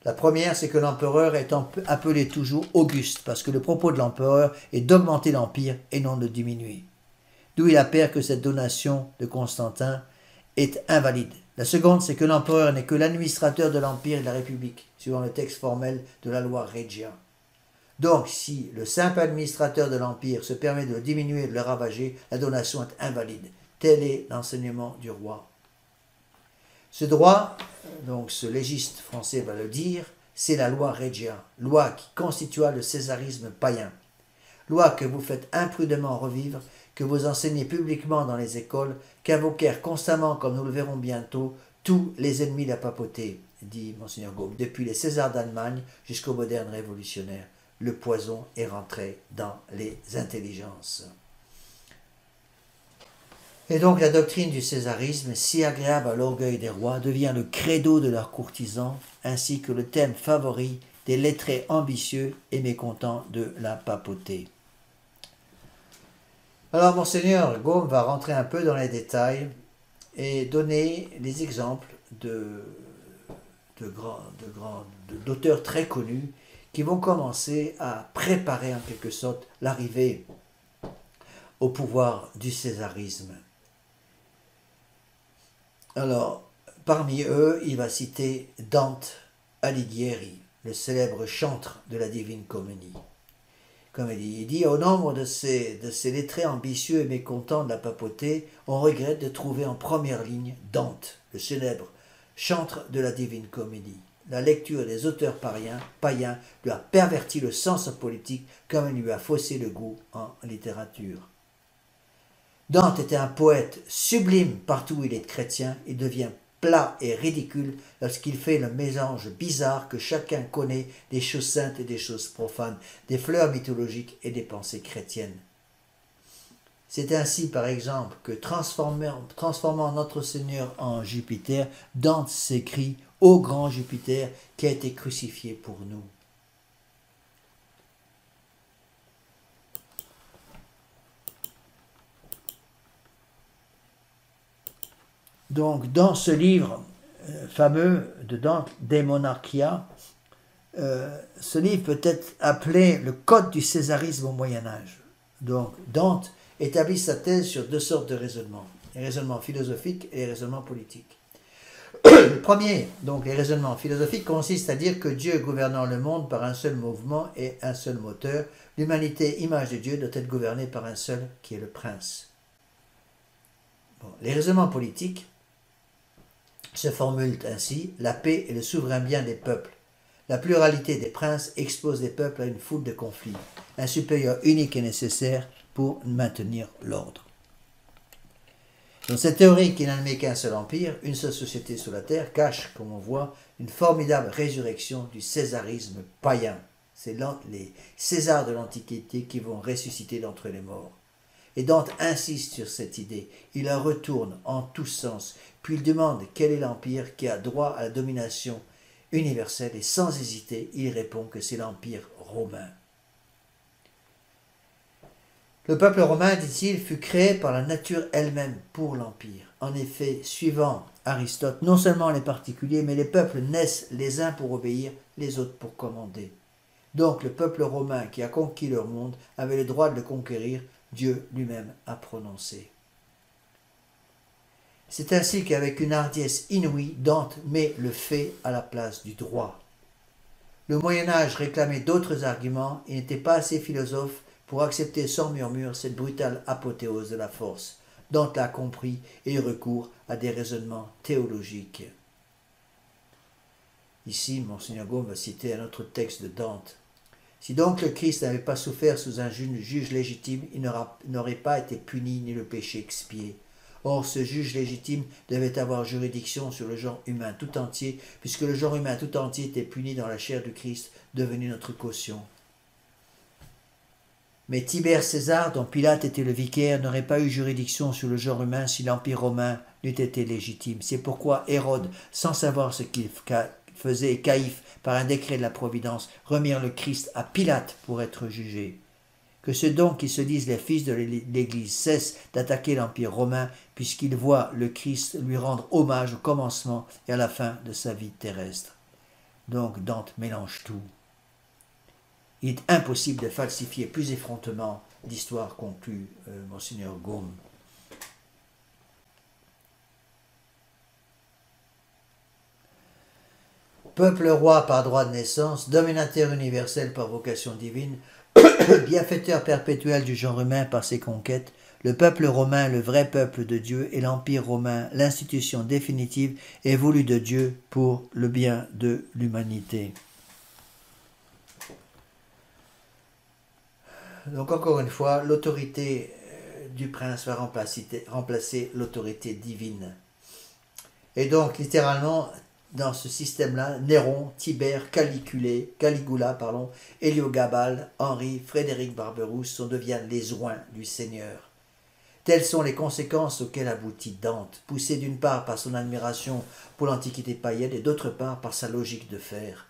La première, c'est que l'empereur est appelé toujours Auguste, parce que le propos de l'empereur est d'augmenter l'empire et non de le diminuer. D'où il appert que cette donation de Constantin est invalide. La seconde, c'est que l'empereur n'est que l'administrateur de l'empire et de la République, suivant le texte formel de la loi Regia. Donc, si le simple administrateur de l'empire se permet de le diminuer et de le ravager, la donation est invalide. Tel est l'enseignement du roi. Ce droit, donc ce légiste français va le dire, c'est la loi Regia, loi qui constitua le césarisme païen. Loi que vous faites imprudemment revivre, que vous enseignez publiquement dans les écoles, qu'invoquèrent constamment, comme nous le verrons bientôt, tous les ennemis de la papauté, dit Monseigneur Gaume, depuis les Césars d'Allemagne jusqu'aux modernes révolutionnaires. Le poison est rentré dans les intelligences. Et donc la doctrine du césarisme, si agréable à l'orgueil des rois, devient le credo de leurs courtisans, ainsi que le thème favori des lettrés ambitieux et mécontents de la papauté. Alors, Monseigneur Gaume va rentrer un peu dans les détails et donner les exemples d'auteurs très connus qui vont commencer à préparer en quelque sorte l'arrivée au pouvoir du césarisme. Alors, parmi eux, il va citer Dante Alighieri, le célèbre chantre de la Divine Comédie. Comme il dit, au nombre de ces lettrés ambitieux et mécontents de la papauté, on regrette de trouver en première ligne Dante, le célèbre chantre de la Divine Comédie. La lecture des auteurs païens lui a perverti le sens politique comme il lui a faussé le goût en littérature. Dante était un poète sublime partout où il est chrétien, il devient plat et ridicule lorsqu'il fait le mélange bizarre que chacun connaît des choses saintes et des choses profanes, des fleurs mythologiques et des pensées chrétiennes. C'est ainsi, par exemple, que transformant notre Seigneur en Jupiter, Dante s'écrie « Ô grand Jupiter qui a été crucifié pour nous ». Donc, dans ce livre fameux de Dante, De Monarchia, ce livre peut être appelé le Code du césarisme au Moyen-Âge. Donc, Dante établit sa thèse sur deux sortes de raisonnements, les raisonnements philosophiques et les raisonnements politiques. Le premier, donc les raisonnements philosophiques, consiste à dire que Dieu gouvernant le monde par un seul mouvement et un seul moteur, l'humanité, image de Dieu, doit être gouvernée par un seul qui est le prince. Bon, les raisonnements politiques se formulent ainsi: la paix est le souverain bien des peuples. La pluralité des princes expose les peuples à une foule de conflits. Un supérieur unique est nécessaire pour maintenir l'ordre. Dans cette théorie qui n'admet qu'un seul empire, une seule société sur la terre, cache, comme on voit, une formidable résurrection du césarisme païen. C'est les Césars de l'Antiquité qui vont ressusciter d'entre les morts. Et Dante insiste sur cette idée. Il la retourne en tous sens, puis il demande quel est l'empire qui a droit à la domination universelle, et sans hésiter, il répond que c'est l'empire romain. Le peuple romain, dit-il, fut créé par la nature elle-même pour l'empire. En effet, suivant Aristote, non seulement les particuliers, mais les peuples naissent les uns pour obéir, les autres pour commander. Donc le peuple romain qui a conquis leur monde avait le droit de le conquérir, Dieu lui-même a prononcé. C'est ainsi qu'avec une hardiesse inouïe, Dante met le fait à la place du droit. Le Moyen-Âge réclamait d'autres arguments et n'était pas assez philosophe pour accepter sans murmure cette brutale apothéose de la force. Dante l'a compris et eut recours à des raisonnements théologiques. Ici, Monseigneur Gaume va citer un autre texte de Dante. Si donc le Christ n'avait pas souffert sous un juge légitime, il n'aurait pas été puni ni le péché expié. Or, ce juge légitime devait avoir juridiction sur le genre humain tout entier, puisque le genre humain tout entier était puni dans la chair du Christ, devenu notre caution. Mais Tibère César, dont Pilate était le vicaire, n'aurait pas eu juridiction sur le genre humain si l'Empire romain n'eût été légitime. C'est pourquoi Hérode, sans savoir ce qu'il faisait, et Caïphe, par un décret de la Providence, remirent le Christ à Pilate pour être jugé. Que ceux donc qui se disent les fils de l'Église cessent d'attaquer l'Empire romain, puisqu'ils voient le Christ lui rendre hommage au commencement et à la fin de sa vie terrestre. Donc Dante mélange tout. Il est impossible de falsifier plus effrontément l'histoire, conclut Monseigneur Gaume. Peuple roi par droit de naissance, dominateur universel par vocation divine, bienfaiteur perpétuel du genre humain par ses conquêtes, le peuple romain, le vrai peuple de Dieu, et l'empire romain, l'institution définitive, est voulu de Dieu pour le bien de l'humanité. Donc encore une fois, l'autorité du prince va remplacer l'autorité divine. Et donc littéralement, dans ce système-là, Néron, Tibère, Caligula, Héliogabale, Henri, Frédéric Barberousse deviennent les oins du Seigneur. Telles sont les conséquences auxquelles aboutit Dante, poussé d'une part par son admiration pour l'Antiquité païenne et d'autre part par sa logique de fer.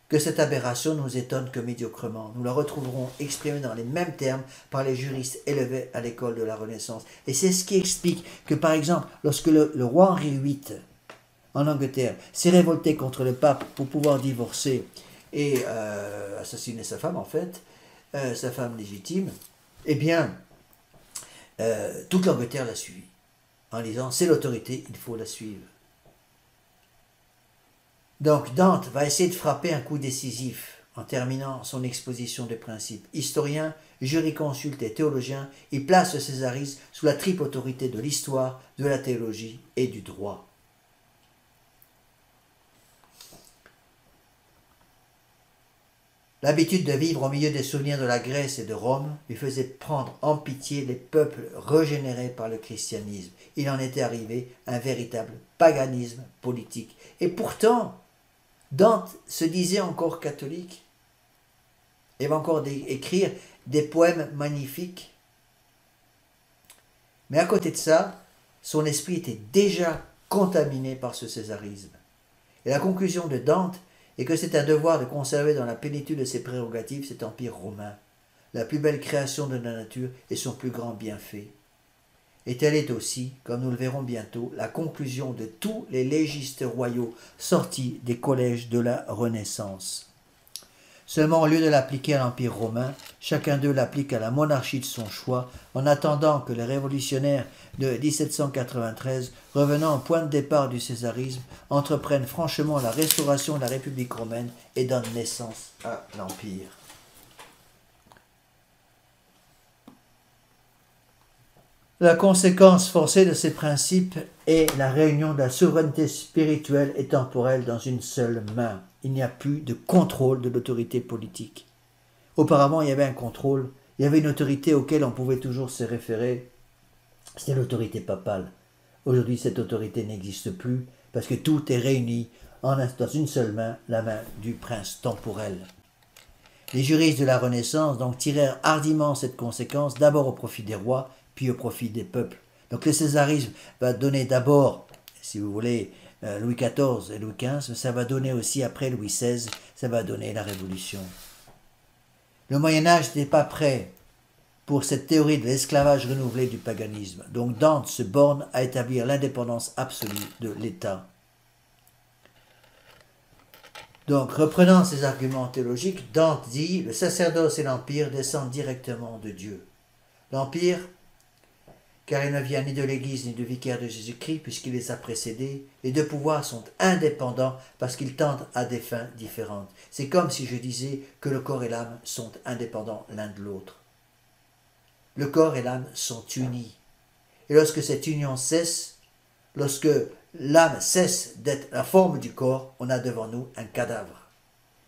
Que cette aberration nous étonne que médiocrement. Nous la retrouverons exprimée dans les mêmes termes par les juristes élevés à l'école de la Renaissance. Et c'est ce qui explique que, par exemple, lorsque le roi Henri VIII, en Angleterre, s'est révolté contre le pape pour pouvoir divorcer et assassiner sa femme, en fait, sa femme légitime, eh bien, toute l'Angleterre l'a suivi, en disant « c'est l'autorité, il faut la suivre ». Donc Dante va essayer de frapper un coup décisif en terminant son exposition des principes. Historien, jurisconsulte et théologien, il place le césarisme sous la triple autorité de l'histoire, de la théologie et du droit. L'habitude de vivre au milieu des souvenirs de la Grèce et de Rome lui faisait prendre en pitié les peuples régénérés par le christianisme. Il en était arrivé un véritable paganisme politique. Et pourtant, Dante se disait encore catholique. Il va encore écrire des poèmes magnifiques. Mais à côté de ça, son esprit était déjà contaminé par ce césarisme. Et la conclusion de Dante est que c'est un devoir de conserver dans la plénitude de ses prérogatives cet empire romain, la plus belle création de la nature et son plus grand bienfait. Et telle est aussi, comme nous le verrons bientôt, la conclusion de tous les légistes royaux sortis des collèges de la Renaissance. Seulement, au lieu de l'appliquer à l'Empire romain, chacun d'eux l'applique à la monarchie de son choix, en attendant que les révolutionnaires de 1793, revenant au point de départ du césarisme, entreprennent franchement la restauration de la République romaine et donnent naissance à l'Empire. La conséquence forcée de ces principes est la réunion de la souveraineté spirituelle et temporelle dans une seule main. Il n'y a plus de contrôle de l'autorité politique. Auparavant, il y avait un contrôle, il y avait une autorité auquel on pouvait toujours se référer. C'était l'autorité papale. Aujourd'hui, cette autorité n'existe plus parce que tout est réuni dans une seule main, la main du prince temporel. Les juristes de la Renaissance donc tirèrent hardiment cette conséquence, d'abord au profit des rois, puis au profit des peuples. Donc le césarisme va donner d'abord, si vous voulez, Louis XIV et Louis XV, mais ça va donner aussi après Louis XVI, ça va donner la Révolution. Le Moyen-Âge n'était pas prêt pour cette théorie de l'esclavage renouvelé du paganisme. Donc Dante se borne à établir l'indépendance absolue de l'État. Donc, reprenant ces arguments théologiques, Dante dit « Le sacerdoce et l'Empire descendent directement de Dieu. L'Empire, car il ne vient ni de l'Église ni du vicaire de Jésus-Christ, puisqu'il les a précédés, les deux pouvoirs sont indépendants parce qu'ils tendent à des fins différentes. C'est comme si je disais que le corps et l'âme sont indépendants l'un de l'autre. Le corps et l'âme sont unis. Et lorsque cette union cesse, lorsque l'âme cesse d'être la forme du corps, on a devant nous un cadavre.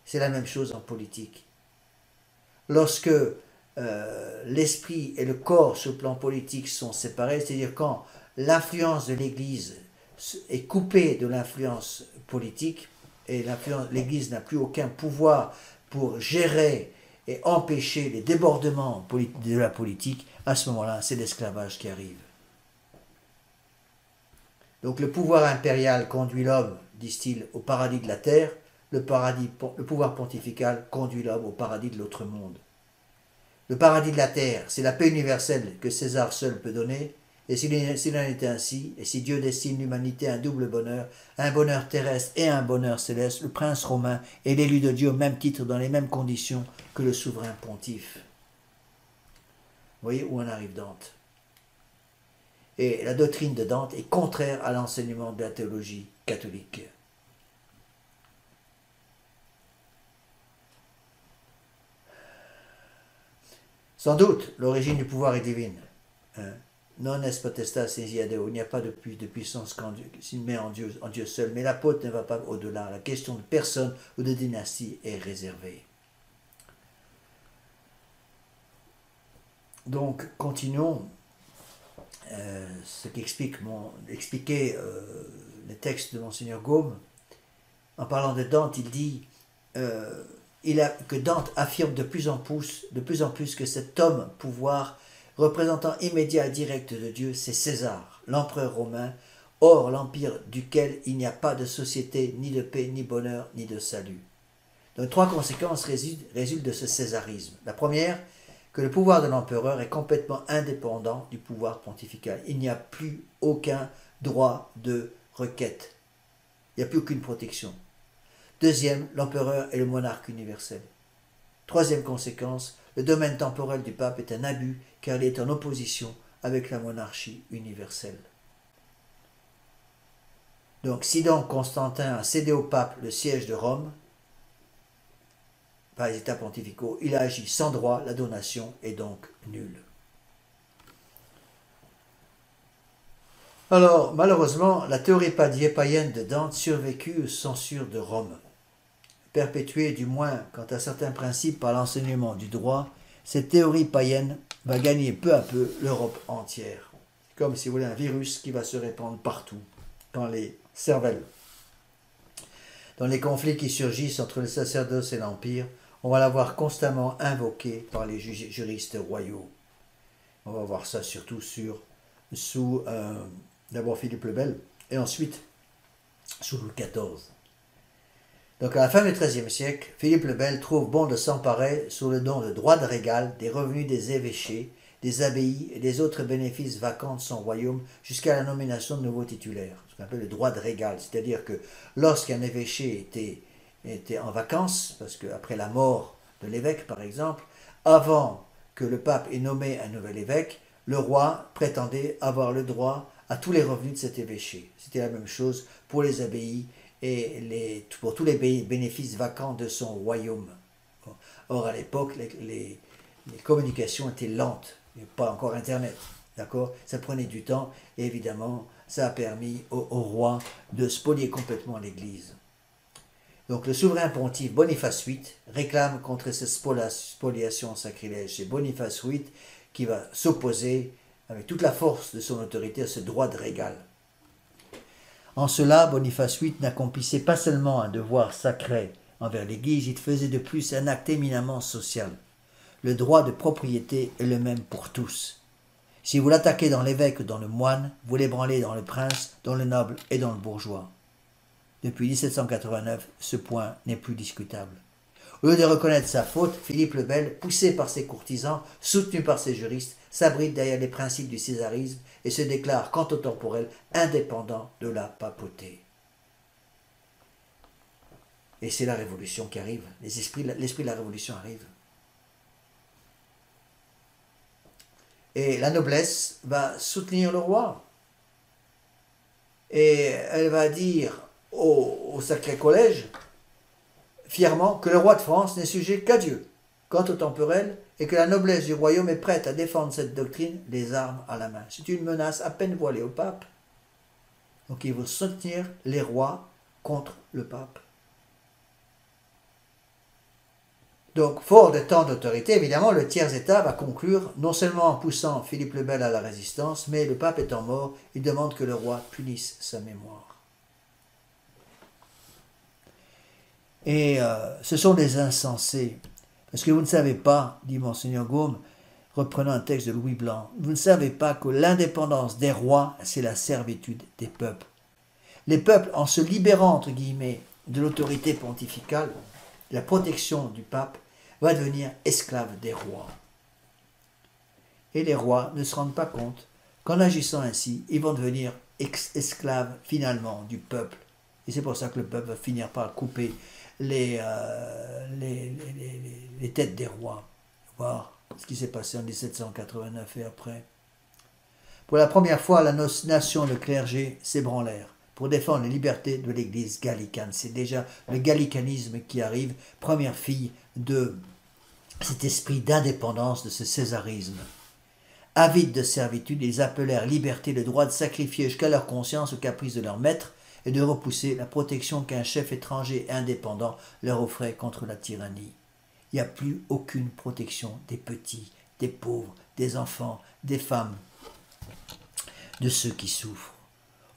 C'est la même chose en politique. Lorsque l'esprit et le corps sur le plan politique sont séparés, c'est-à-dire quand l'influence de l'Église est coupée de l'influence politique, et l'Église n'a plus aucun pouvoir pour gérer et empêcher les débordements de la politique, à ce moment-là, c'est l'esclavage qui arrive. Donc le pouvoir impérial conduit l'homme, disent-ils, au paradis de la terre, le pouvoir pontifical conduit l'homme au paradis de l'autre monde. Le paradis de la terre, c'est la paix universelle que César seul peut donner, et s'il en était ainsi, et si Dieu destine l'humanité à un double bonheur, un bonheur terrestre et un bonheur céleste, le prince romain est l'élu de Dieu au même titre, dans les mêmes conditions que le souverain pontife. Vous voyez où en arrive Dante. Et la doctrine de Dante est contraire à l'enseignement de la théologie catholique. Sans doute, l'origine du pouvoir est divine. Non est potestas ecclesia Deo. Il n'y a pas de puissance s'il met en Dieu seul. Mais l'apôtre ne va pas au-delà. La question de personne ou de dynastie est réservée. Donc, continuons. Ce qu'expliquait le texte de Monseigneur Gaume, en parlant de Dante, il dit que Dante affirme de plus en plus que cet homme pouvoir représentant immédiat et direct de Dieu, c'est César, l'empereur romain, hors l'empire duquel il n'y a pas de société, ni de paix, ni bonheur, ni de salut. Donc 3 conséquences résultent de ce césarisme. La première, que le pouvoir de l'empereur est complètement indépendant du pouvoir pontifical. Il n'y a plus aucun droit de requête. Il n'y a plus aucune protection. Deuxième, l'empereur est le monarque universel. Troisième conséquence, le domaine temporel du pape est un abus car il est en opposition avec la monarchie universelle. Donc, si donc Constantin a cédé au pape le siège de Rome, par les états pontificaux, il a agi sans droit, la donation est donc nulle. Alors, malheureusement, la théorie païenne de Dante survécut aux censures de Rome. Perpétuée du moins quant à certains principes par l'enseignement du droit, cette théorie païenne va gagner peu à peu l'Europe entière. C'est comme, si vous voulez, un virus qui va se répandre partout, dans les cervelles. Dans les conflits qui surgissent entre le sacerdoce et l'Empire, on va la voir constamment invoquée par les juristes royaux. On va voir ça surtout sous d'abord Philippe le Bel et ensuite sous Louis XIV. Donc à la fin du XIIIe siècle, Philippe le Bel trouve bon de s'emparer sous le nom de droit de régal des revenus des évêchés, des abbayes et des autres bénéfices vacants de son royaume jusqu'à la nomination de nouveaux titulaires, ce qu'on appelle le droit de régal, c'est-à-dire que lorsqu'un évêché était en vacances, parce qu'après la mort de l'évêque par exemple, avant que le pape ait nommé un nouvel évêque, le roi prétendait avoir le droit à tous les revenus de cet évêché. C'était la même chose pour les abbayes et pour tous les bénéfices vacants de son royaume. Or, à l'époque, les communications étaient lentes, il n'y avait pas encore Internet, d'accord? Ça prenait du temps, et évidemment, ça a permis au roi de spolier complètement l'Église. Donc, le souverain pontife Boniface VIII réclame contre cette spoliation sacrilège. C'est Boniface VIII qui va s'opposer avec toute la force de son autorité à ce droit de régal. En cela, Boniface VIII n'accomplissait pas seulement un devoir sacré envers l'Église, il faisait de plus un acte éminemment social. Le droit de propriété est le même pour tous. Si vous l'attaquez dans l'évêque ou dans le moine, vous l'ébranlez dans le prince, dans le noble et dans le bourgeois. Depuis 1789, ce point n'est plus discutable. Au lieu de reconnaître sa faute, Philippe le Bel, poussé par ses courtisans, soutenu par ses juristes, s'abrite derrière les principes du césarisme et se déclare, quant au temporel, indépendant de la papauté. Et c'est la révolution qui arrive, l'esprit de la révolution arrive. Et la noblesse va soutenir le roi. Et elle va dire au Sacré Collège, fièrement, que le roi de France n'est sujet qu'à Dieu, quant au temporel, et que la noblesse du royaume est prête à défendre cette doctrine, les armes à la main. C'est une menace à peine voilée au pape. Donc il faut soutenir les rois contre le pape. Donc, fort de tant d'autorité, évidemment, le tiers-État va conclure, non seulement en poussant Philippe le Bel à la résistance, mais le pape étant mort, il demande que le roi punisse sa mémoire. Et ce sont des insensés. Parce que vous ne savez pas, dit Monseigneur Gaume, reprenant un texte de Louis Blanc, vous ne savez pas que l'indépendance des rois, c'est la servitude des peuples. Les peuples, en se libérant, entre guillemets, de l'autorité pontificale, la protection du pape, va devenir esclave des rois. Et les rois ne se rendent pas compte qu'en agissant ainsi, ils vont devenir esclaves finalement du peuple. Et c'est pour ça que le peuple va finir par couper les têtes des rois. Voir ce qui s'est passé en 1789 et après. Pour la première fois, la nation, le clergé s'ébranlèrent pour défendre les libertés de l'église gallicane. C'est déjà le gallicanisme qui arrive, première fille de cet esprit d'indépendance, de ce césarisme. Avides de servitude, ils appelèrent liberté le droit de sacrifier jusqu'à leur conscience aux caprices de leur maître et de repousser la protection qu'un chef étranger indépendant leur offrait contre la tyrannie. Il n'y a plus aucune protection des petits, des pauvres, des enfants, des femmes, de ceux qui souffrent.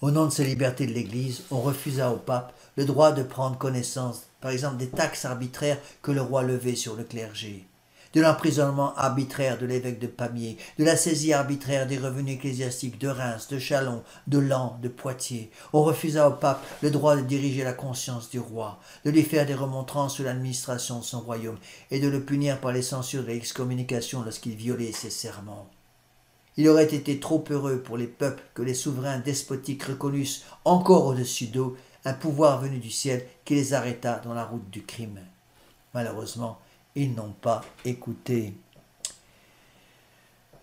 Au nom de ces libertés de l'Église, on refusa au pape le droit de prendre connaissance, par exemple, des taxes arbitraires que le roi levait sur le clergé, de l'emprisonnement arbitraire de l'évêque de Pamiers, de la saisie arbitraire des revenus ecclésiastiques de Reims, de Châlons, de Laon, de Poitiers. On refusa au pape le droit de diriger la conscience du roi, de lui faire des remontrances sur l'administration de son royaume et de le punir par les censures de l'excommunication lorsqu'il violait ses serments. Il aurait été trop heureux pour les peuples que les souverains despotiques reconnussent encore au-dessus d'eux un pouvoir venu du ciel qui les arrêta dans la route du crime. Malheureusement, ils n'ont pas écouté.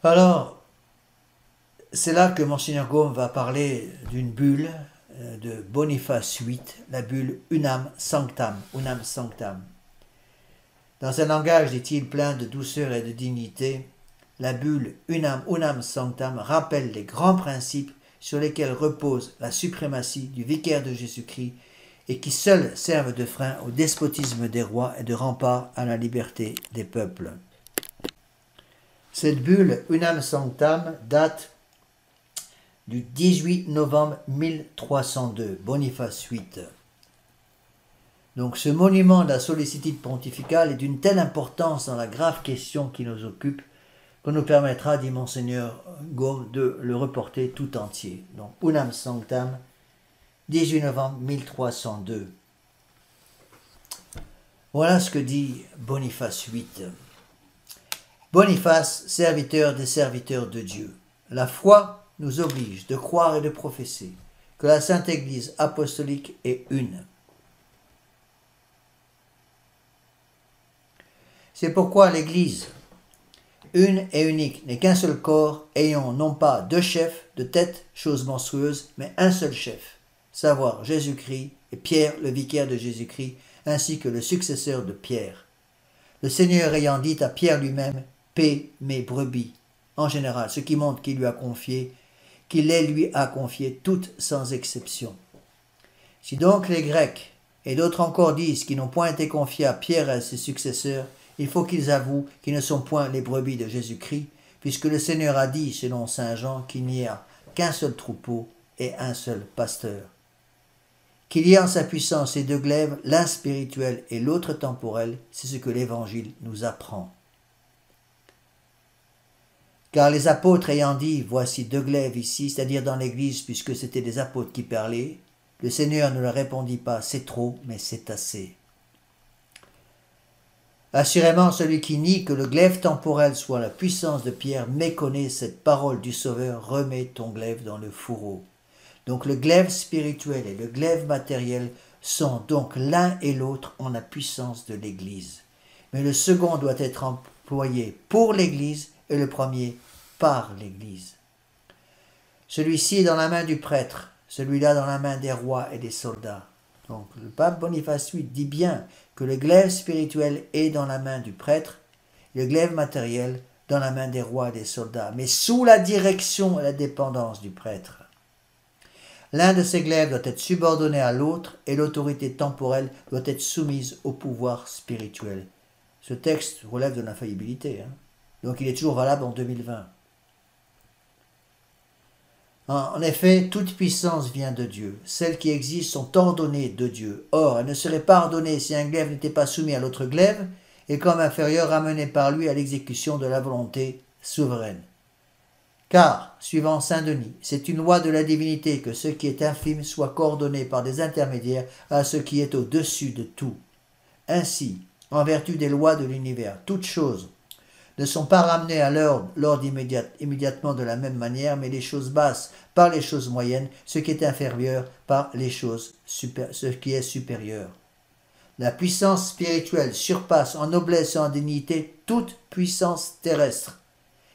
Alors, c'est là que Monseigneur Gaume va parler d'une bulle de Boniface VIII, la bulle Unam Sanctam, Unam Sanctam. Dans un langage, dit-il, plein de douceur et de dignité, la bulle Unam Sanctam rappelle les grands principes sur lesquels repose la suprématie du vicaire de Jésus-Christ et qui seuls servent de frein au despotisme des rois et de rempart à la liberté des peuples. Cette bulle Unam Sanctam date du 18 novembre 1302, Boniface VIII. Donc ce monument de la sollicitude pontificale est d'une telle importance dans la grave question qui nous occupe qu'on nous permettra, dit Monseigneur Gaume, de le reporter tout entier. Donc Unam Sanctam, 18 novembre 1302. Voilà ce que dit Boniface VIII. Boniface, serviteur des serviteurs de Dieu. La foi nous oblige de croire et de professer que la Sainte Église apostolique est une. C'est pourquoi l'Église, une et unique, n'est qu'un seul corps, ayant non pas deux chefs, de tête, chose monstrueuse, mais un seul chef, savoir Jésus-Christ et Pierre, le vicaire de Jésus-Christ, ainsi que le successeur de Pierre. Le Seigneur ayant dit à Pierre lui-même, « Paix mes brebis », en général, ce qui montre qu'il les lui a confiées toutes sans exception. Si donc les Grecs et d'autres encore disent qu'ils n'ont point été confiés à Pierre et à ses successeurs, il faut qu'ils avouent qu'ils ne sont point les brebis de Jésus-Christ, puisque le Seigneur a dit, selon saint Jean, qu'il n'y a qu'un seul troupeau et un seul pasteur. Qu'il y ait en sa puissance ces deux glaives, l'un spirituel et l'autre temporel, c'est ce que l'Évangile nous apprend. Car les apôtres ayant dit, voici deux glaives ici, c'est-à-dire dans l'Église, puisque c'était des apôtres qui parlaient, le Seigneur ne leur répondit pas, c'est trop, mais c'est assez. Assurément, celui qui nie que le glaive temporel soit la puissance de Pierre méconnaît cette parole du Sauveur, remets ton glaive dans le fourreau. Donc le glaive spirituel et le glaive matériel sont donc l'un et l'autre en la puissance de l'Église. Mais le second doit être employé pour l'Église et le premier par l'Église. Celui-ci est dans la main du prêtre, celui-là dans la main des rois et des soldats. Donc le pape Boniface VIII dit bien que le glaive spirituel est dans la main du prêtre, et le glaive matériel dans la main des rois et des soldats, mais sous la direction et la dépendance du prêtre. L'un de ces glaives doit être subordonné à l'autre et l'autorité temporelle doit être soumise au pouvoir spirituel. Ce texte relève de l'infaillibilité, donc il est toujours valable en 2020. En effet, toute puissance vient de Dieu. Celles qui existent sont ordonnées de Dieu. Or, elles ne seraient pas ordonnées si un glaive n'était pas soumis à l'autre glaive et comme inférieur ramené par lui à l'exécution de la volonté souveraine. Car, suivant saint Denis, c'est une loi de la divinité que ce qui est infime soit coordonné par des intermédiaires à ce qui est au-dessus de tout. Ainsi, en vertu des lois de l'univers, toutes choses ne sont pas ramenées à l'ordre immédiatement de la même manière, mais les choses basses par les choses moyennes, ce qui est inférieur par ce qui est supérieur. La puissance spirituelle surpasse en noblesse et en dignité toute puissance terrestre.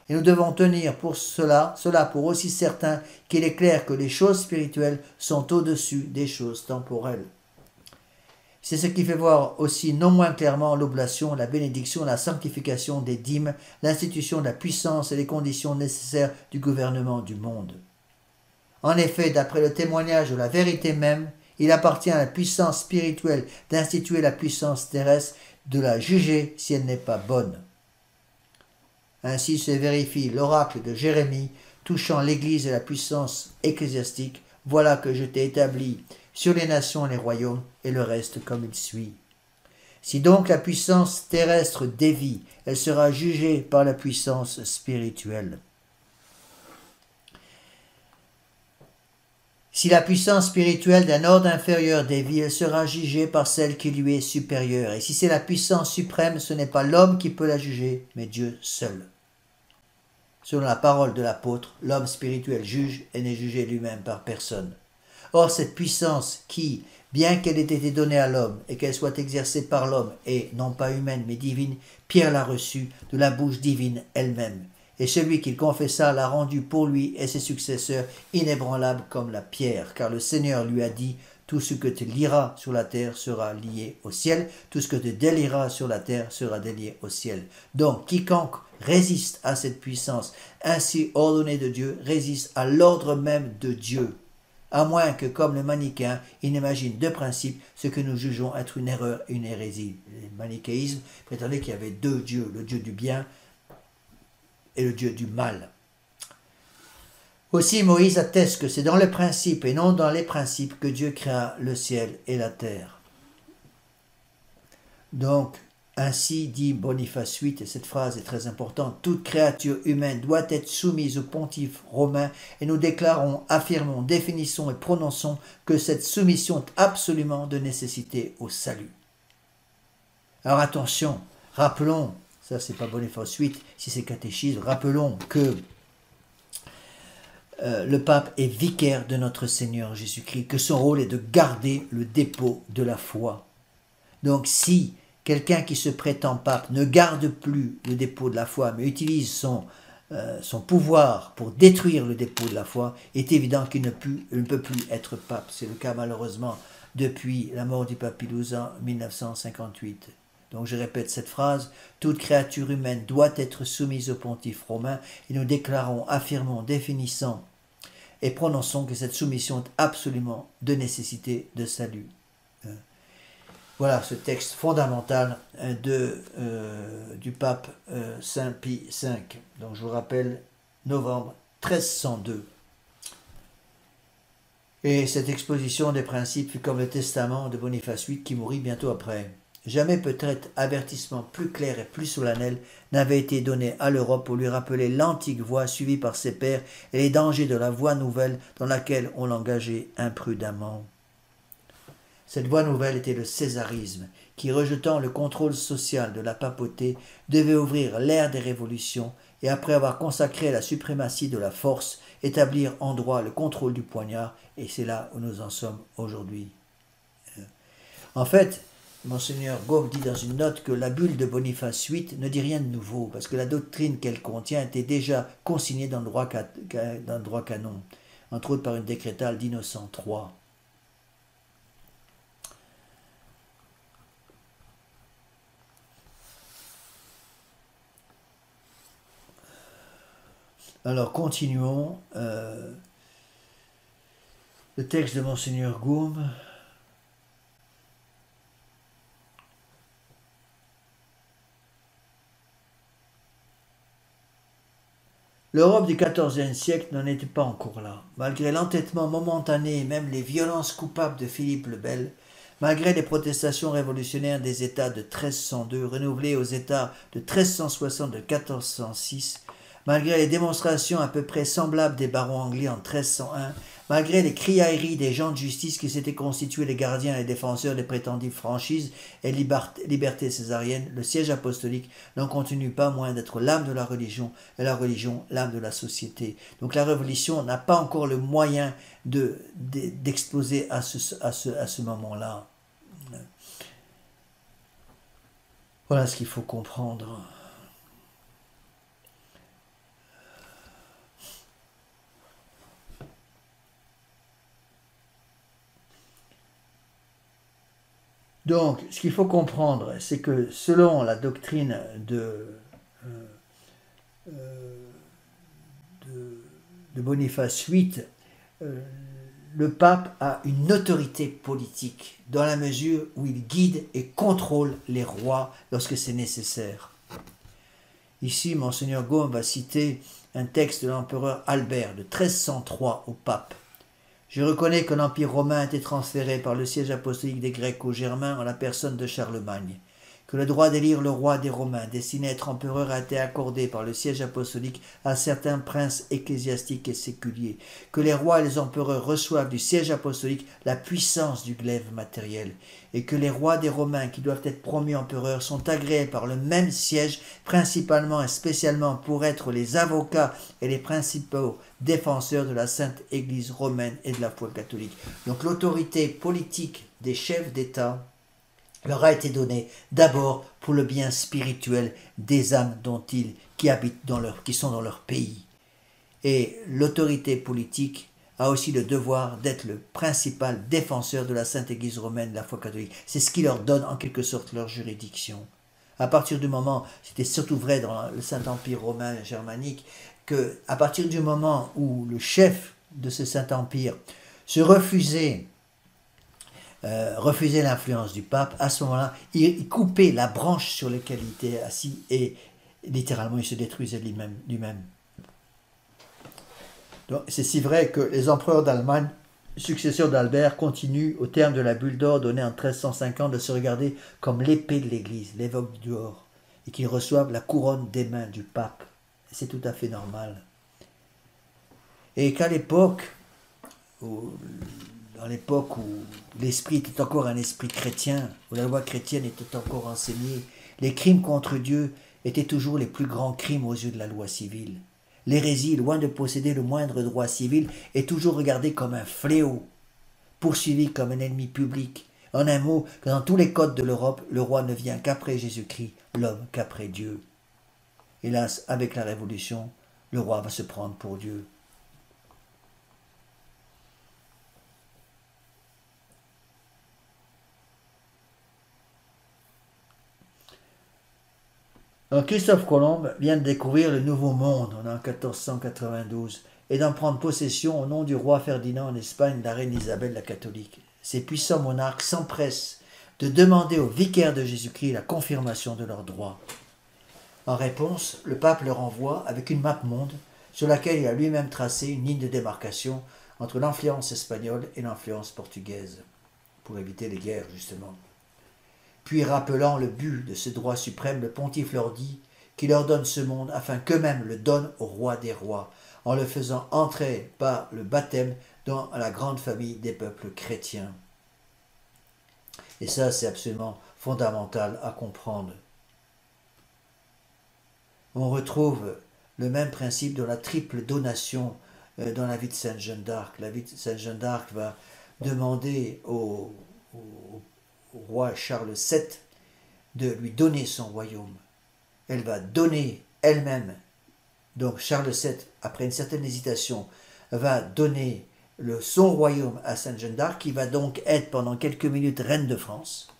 Et nous devons tenir pour cela pour aussi certain qu'il est clair que les choses spirituelles sont au-dessus des choses temporelles. C'est ce qui fait voir aussi non moins clairement l'oblation, la bénédiction, la sanctification des dîmes, l'institution de la puissance et les conditions nécessaires du gouvernement du monde. En effet, d'après le témoignage de la vérité même, il appartient à la puissance spirituelle d'instituer la puissance terrestre, de la juger si elle n'est pas bonne. Ainsi se vérifie l'oracle de Jérémie touchant l'Église et la puissance ecclésiastique. Voilà que je t'ai établi sur les nations et les royaumes, et le reste comme il suit. Si donc la puissance terrestre dévie, elle sera jugée par la puissance spirituelle. Si la puissance spirituelle d'un ordre inférieur dévie, elle sera jugée par celle qui lui est supérieure. Et si c'est la puissance suprême, ce n'est pas l'homme qui peut la juger, mais Dieu seul. Selon la parole de l'apôtre, l'homme spirituel juge et n'est jugé lui-même par personne. Or, cette puissance qui, bien qu'elle ait été donnée à l'homme et qu'elle soit exercée par l'homme et non pas humaine mais divine, Pierre l'a reçue de la bouche divine elle-même. Et celui qui le confessa l'a rendu pour lui et ses successeurs inébranlable comme la pierre, car le Seigneur lui a dit « Tout ce que tu lieras sur la terre sera lié au ciel, tout ce que tu délieras sur la terre sera délié au ciel. » Donc, quiconque résiste à cette puissance ainsi ordonnée de Dieu résiste à l'ordre même de Dieu. À moins que, comme le manichéen, il n'imagine de principe ce que nous jugeons être une erreur et une hérésie. Le manichéisme prétendait qu'il y avait deux dieux, le dieu du bien et le dieu du mal. Aussi Moïse atteste que c'est dans le principe et non dans les principes que Dieu créa le ciel et la terre. Donc, ainsi dit Boniface VIII, et cette phrase est très importante, toute créature humaine doit être soumise au pontife romain et nous déclarons, affirmons, définissons et prononçons que cette soumission est absolument de nécessité au salut. Alors attention, rappelons, ça c'est pas Boniface VIII, si c'est catéchisme, rappelons que le pape est vicaire de notre Seigneur Jésus-Christ, que son rôle est de garder le dépôt de la foi. Donc si quelqu'un qui se prétend pape ne garde plus le dépôt de la foi, mais utilise son pouvoir pour détruire le dépôt de la foi, est évident qu'il ne peut plus être pape. C'est le cas malheureusement depuis la mort du pape Pie XII en 1958. Donc je répète cette phrase, toute créature humaine doit être soumise au pontife romain et nous déclarons, affirmons, définissons et prononçons que cette soumission est absolument de nécessité de salut. Voilà ce texte fondamental du pape Saint Pie V. Donc je vous rappelle, novembre 1302. Et cette exposition des principes fut comme le testament de Boniface VIII qui mourut bientôt après. Jamais peut-être avertissement plus clair et plus solennel n'avait été donné à l'Europe pour lui rappeler l'antique voie suivie par ses pères et les dangers de la voie nouvelle dans laquelle on l'engageait imprudemment. Cette voie nouvelle était le césarisme, qui, rejetant le contrôle social de la papauté, devait ouvrir l'ère des révolutions et, après avoir consacré la suprématie de la force, établir en droit le contrôle du poignard, et c'est là où nous en sommes aujourd'hui. En fait, Monseigneur Gaume dit dans une note que la bulle de Boniface VIII ne dit rien de nouveau, parce que la doctrine qu'elle contient était déjà consignée dans le droit canon, entre autres par une décrétale d'Innocent III. Alors continuons. Le texte de Monseigneur Gaume. L'Europe du XIVe siècle n'en était pas encore là. Malgré l'entêtement momentané et même les violences coupables de Philippe le Bel, malgré les protestations révolutionnaires des États de 1302 renouvelées aux États de 1360 de 1406, malgré les démonstrations à peu près semblables des barons anglais en 1301, malgré les criailleries des gens de justice qui s'étaient constitués les gardiens et les défenseurs des prétendues franchises et libertés césariennes, le siège apostolique n'en continue pas moins d'être l'âme de la religion, et la religion l'âme de la société. Donc la révolution n'a pas encore le moyen d'exploser à ce moment-là. Voilà ce qu'il faut comprendre. Donc, ce qu'il faut comprendre, c'est que selon la doctrine de Boniface VIII, le pape a une autorité politique dans la mesure où il guide et contrôle les rois lorsque c'est nécessaire. Ici, Monseigneur Gaume va citer un texte de l'empereur Albert de 1303 au pape. Je reconnais que l'Empire romain a été transféré par le siège apostolique des Grecs aux Germains en la personne de Charlemagne, que le droit d'élire le roi des Romains destiné à être empereur a été accordé par le siège apostolique à certains princes ecclésiastiques et séculiers, que les rois et les empereurs reçoivent du siège apostolique la puissance du glaive matériel, et que les rois des Romains qui doivent être promus empereurs sont agréés par le même siège, principalement et spécialement pour être les avocats et les principaux défenseurs de la Sainte Église romaine et de la foi catholique. Donc l'autorité politique des chefs d'État leur a été donnée d'abord pour le bien spirituel des âmes qui sont dans leur pays. Et l'autorité politique a aussi le devoir d'être le principal défenseur de la Sainte Église romaine, de la foi catholique. C'est ce qui leur donne en quelque sorte leur juridiction. À partir du moment, c'était surtout vrai dans le Saint-Empire romain germanique, qu'à partir du moment où le chef de ce Saint-Empire se refusait l'influence du pape, à ce moment-là, il coupait la branche sur laquelle il était assis et littéralement il se détruisait lui-même. Donc, c'est si vrai que les empereurs d'Allemagne, successeurs d'Albert, continuent au terme de la bulle d'or donnée en 1350 de se regarder comme l'épée de l'Église, l'évoque d'or, et qu'ils reçoivent la couronne des mains du pape. C'est tout à fait normal. Et qu'à l'époque, dans l'époque où l'esprit était encore un esprit chrétien, où la loi chrétienne était encore enseignée, les crimes contre Dieu étaient toujours les plus grands crimes aux yeux de la loi civile. L'hérésie, loin de posséder le moindre droit civil, est toujours regardée comme un fléau, poursuivie comme un ennemi public. En un mot, que dans tous les codes de l'Europe, le roi ne vient qu'après Jésus-Christ, l'homme qu'après Dieu. Hélas, avec la Révolution, le roi va se prendre pour Dieu. Alors Christophe Colomb vient de découvrir le Nouveau Monde en 1492 et d'en prendre possession au nom du roi Ferdinand en Espagne, de la reine Isabelle la catholique. Ces puissants monarques s'empressent de demander aux vicaires de Jésus-Christ la confirmation de leurs droits. En réponse, le pape leur envoie avec une map monde sur laquelle il a lui-même tracé une ligne de démarcation entre l'influence espagnole et l'influence portugaise, pour éviter les guerres justement. Puis rappelant le but de ce droit suprême, le pontife leur dit qu'il leur donne ce monde afin qu'eux-mêmes le donnent au roi des rois, en le faisant entrer par le baptême dans la grande famille des peuples chrétiens. Et ça, c'est absolument fondamental à comprendre. On retrouve le même principe dans la triple donation dans la vie de Sainte Jeanne d'Arc. La vie de Sainte Jeanne d'Arc va demander au roi Charles VII de lui donner son royaume. Elle va donner elle-même. Donc Charles VII, après une certaine hésitation, va donner son royaume à Sainte Jeanne d'Arc, qui va donc être pendant quelques minutes reine de France.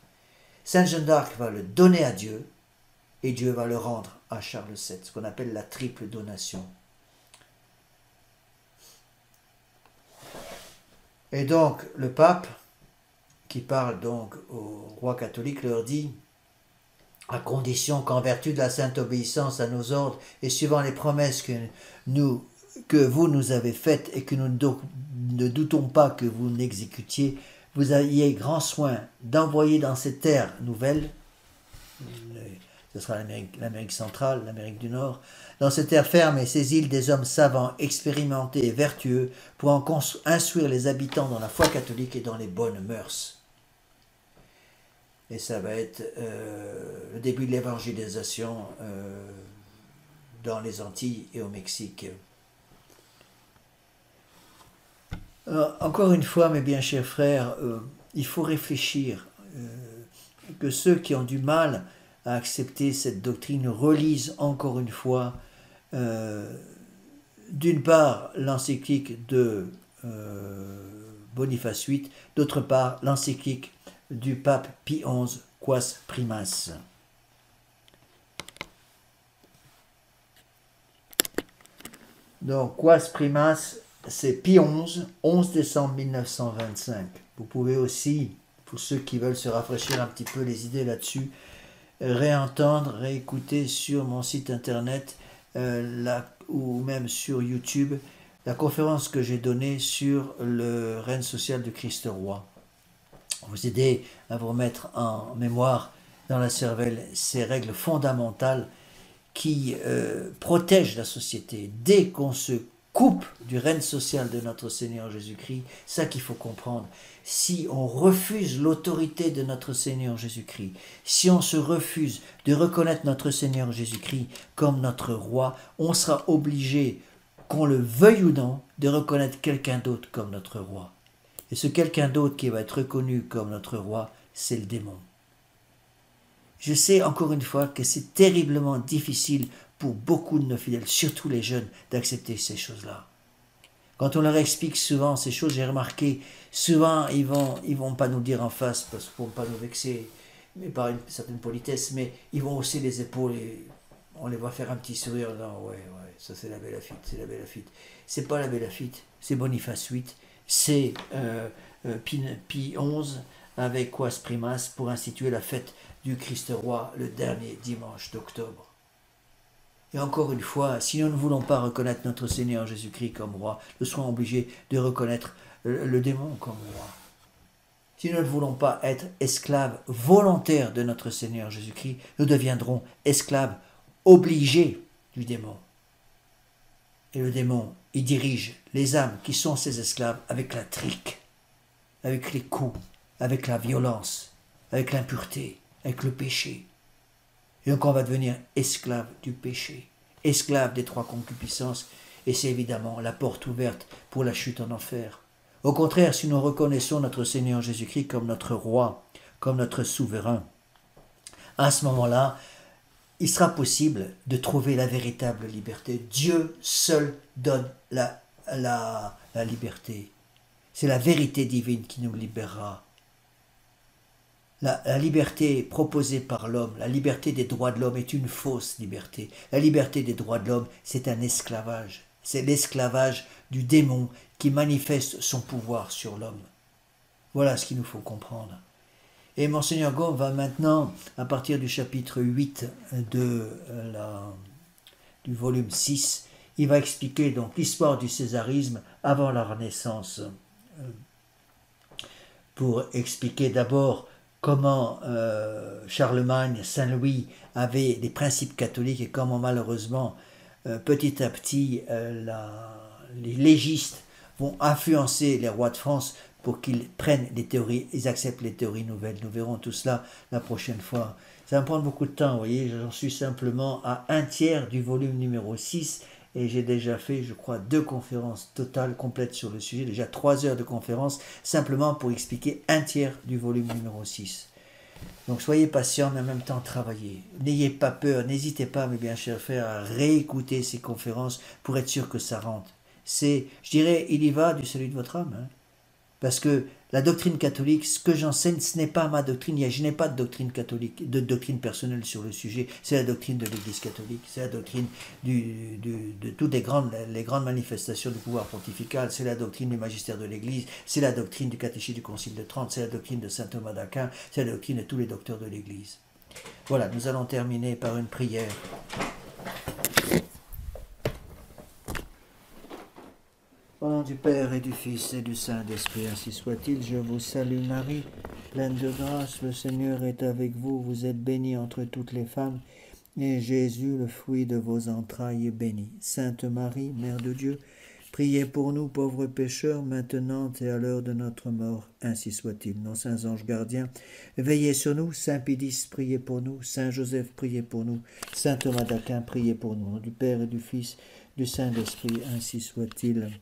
Sainte Jeanne d'Arc va le donner à Dieu, et Dieu va le rendre à Charles VII, ce qu'on appelle la triple donation. Et donc le pape, qui parle donc aux rois catholiques, leur dit, à condition qu'en vertu de la sainte obéissance à nos ordres et suivant les promesses que vous nous avez faites et que nous ne doutons pas que vous n'exécutiez, vous ayez grand soin d'envoyer dans ces terres nouvelles, ce sera l'Amérique centrale, l'Amérique du Nord, dans ces terres fermes et ces îles des hommes savants, expérimentés et vertueux pour en instruire les habitants dans la foi catholique et dans les bonnes mœurs. Et ça va être le début de l'évangélisation dans les Antilles et au Mexique. Alors, encore une fois, mes bien chers frères, il faut réfléchir que ceux qui ont du mal à accepter cette doctrine relisent encore une fois d'une part l'encyclique de Boniface VIII, d'autre part l'encyclique du pape Pie XI, Quas Primas. Donc, Quas Primas, c'est Pie XI, 11 décembre 1925. Vous pouvez aussi, pour ceux qui veulent se rafraîchir un petit peu les idées là-dessus, réentendre, réécouter sur mon site internet ou même sur YouTube la conférence que j'ai donnée sur le règne social de Christ Roi. Vous aider à vous remettre en mémoire dans la cervelle ces règles fondamentales qui protègent la société. Dès qu'on se coupe du règne social de notre Seigneur Jésus-Christ, c'est ça qu'il faut comprendre. Si on refuse l'autorité de notre Seigneur Jésus-Christ, si on se refuse de reconnaître notre Seigneur Jésus-Christ comme notre roi, on sera obligé, qu'on le veuille ou non, de reconnaître quelqu'un d'autre comme notre roi. Et ce quelqu'un d'autre qui va être reconnu comme notre roi, c'est le démon. Je sais encore une fois que c'est terriblement difficile pour beaucoup de nos fidèles, surtout les jeunes, d'accepter ces choses-là. Quand on leur explique souvent ces choses, j'ai remarqué, souvent ils vont pas nous dire en face, parce qu'ils ne vont pas nous vexer, mais par une certaine politesse, mais ils vont hausser les épaules et on les voit faire un petit sourire. Non, ouais, ça c'est la Belle-Lafitte, c'est la Belle-Lafitte. C'est pas la Belle-Lafitte, c'est Boniface VIII, c'est Pie XI avec Quas Primas pour instituer la fête du Christ Roi le dernier dimanche d'octobre. Et encore une fois, si nous ne voulons pas reconnaître notre Seigneur Jésus-Christ comme roi, nous serons obligés de reconnaître le démon comme roi. Si nous ne voulons pas être esclaves volontaires de notre Seigneur Jésus-Christ, nous deviendrons esclaves obligés du démon. Et le démon, il dirige les âmes qui sont ses esclaves avec la trique, avec les coups, avec la violence, avec l'impureté, avec le péché. Et donc on va devenir esclave du péché, esclave des trois concupiscences, et c'est évidemment la porte ouverte pour la chute en enfer. Au contraire, si nous reconnaissons notre Seigneur Jésus-Christ comme notre roi, comme notre souverain, à ce moment-là, il sera possible de trouver la véritable liberté. Dieu seul donne la liberté. C'est la vérité divine qui nous libérera. La liberté proposée par l'homme, la liberté des droits de l'homme est une fausse liberté. La liberté des droits de l'homme, c'est un esclavage. C'est l'esclavage du démon qui manifeste son pouvoir sur l'homme. Voilà ce qu'il nous faut comprendre. Et Monseigneur Gaume va maintenant, à partir du chapitre 8 du volume 6, il va expliquer donc l'histoire du césarisme avant la Renaissance, pour expliquer d'abord comment Charlemagne, Saint-Louis avaient des principes catholiques et comment malheureusement, petit à petit, les légistes vont influencer les rois de France pour qu'ils prennent les théories, ils acceptent les théories nouvelles. Nous verrons tout cela la prochaine fois. Ça va me prendre beaucoup de temps, vous voyez, j'en suis simplement à 1/3 du volume numéro 6 et j'ai déjà fait, je crois, 2 conférences totales complètes sur le sujet, déjà 3 heures de conférence, simplement pour expliquer 1/3 du volume numéro 6. Donc soyez patients, mais en même temps travaillez. N'ayez pas peur, n'hésitez pas, mes bien chers frères, à réécouter ces conférences pour être sûr que ça rentre. C'est, je dirais, il y va du salut de votre âme. Hein. Parce que la doctrine catholique, ce que j'enseigne, ce n'est pas ma doctrine. Je n'ai pas de doctrine catholique, de doctrine personnelle sur le sujet. C'est la doctrine de l'Église catholique. C'est la doctrine de toutes les grandes manifestations du pouvoir pontifical. C'est la doctrine du magistère de l'Église. C'est la doctrine du catéchisme du Concile de Trente. C'est la doctrine de saint Thomas d'Aquin. C'est la doctrine de tous les docteurs de l'Église. Voilà, nous allons terminer par une prière. Au nom du Père et du Fils et du Saint-Esprit, ainsi soit-il. Je vous salue Marie, pleine de grâce, le Seigneur est avec vous. Vous êtes bénie entre toutes les femmes, et Jésus, le fruit de vos entrailles, est béni. Sainte Marie, Mère de Dieu, priez pour nous pauvres pécheurs, maintenant et à l'heure de notre mort, ainsi soit-il. Nos saints anges gardiens, veillez sur nous. Saint Pédis, priez pour nous. Saint Joseph, priez pour nous. Saint Thomas d'Aquin, priez pour nous. Au nom du Père et du Fils, du Saint-Esprit, ainsi soit-il.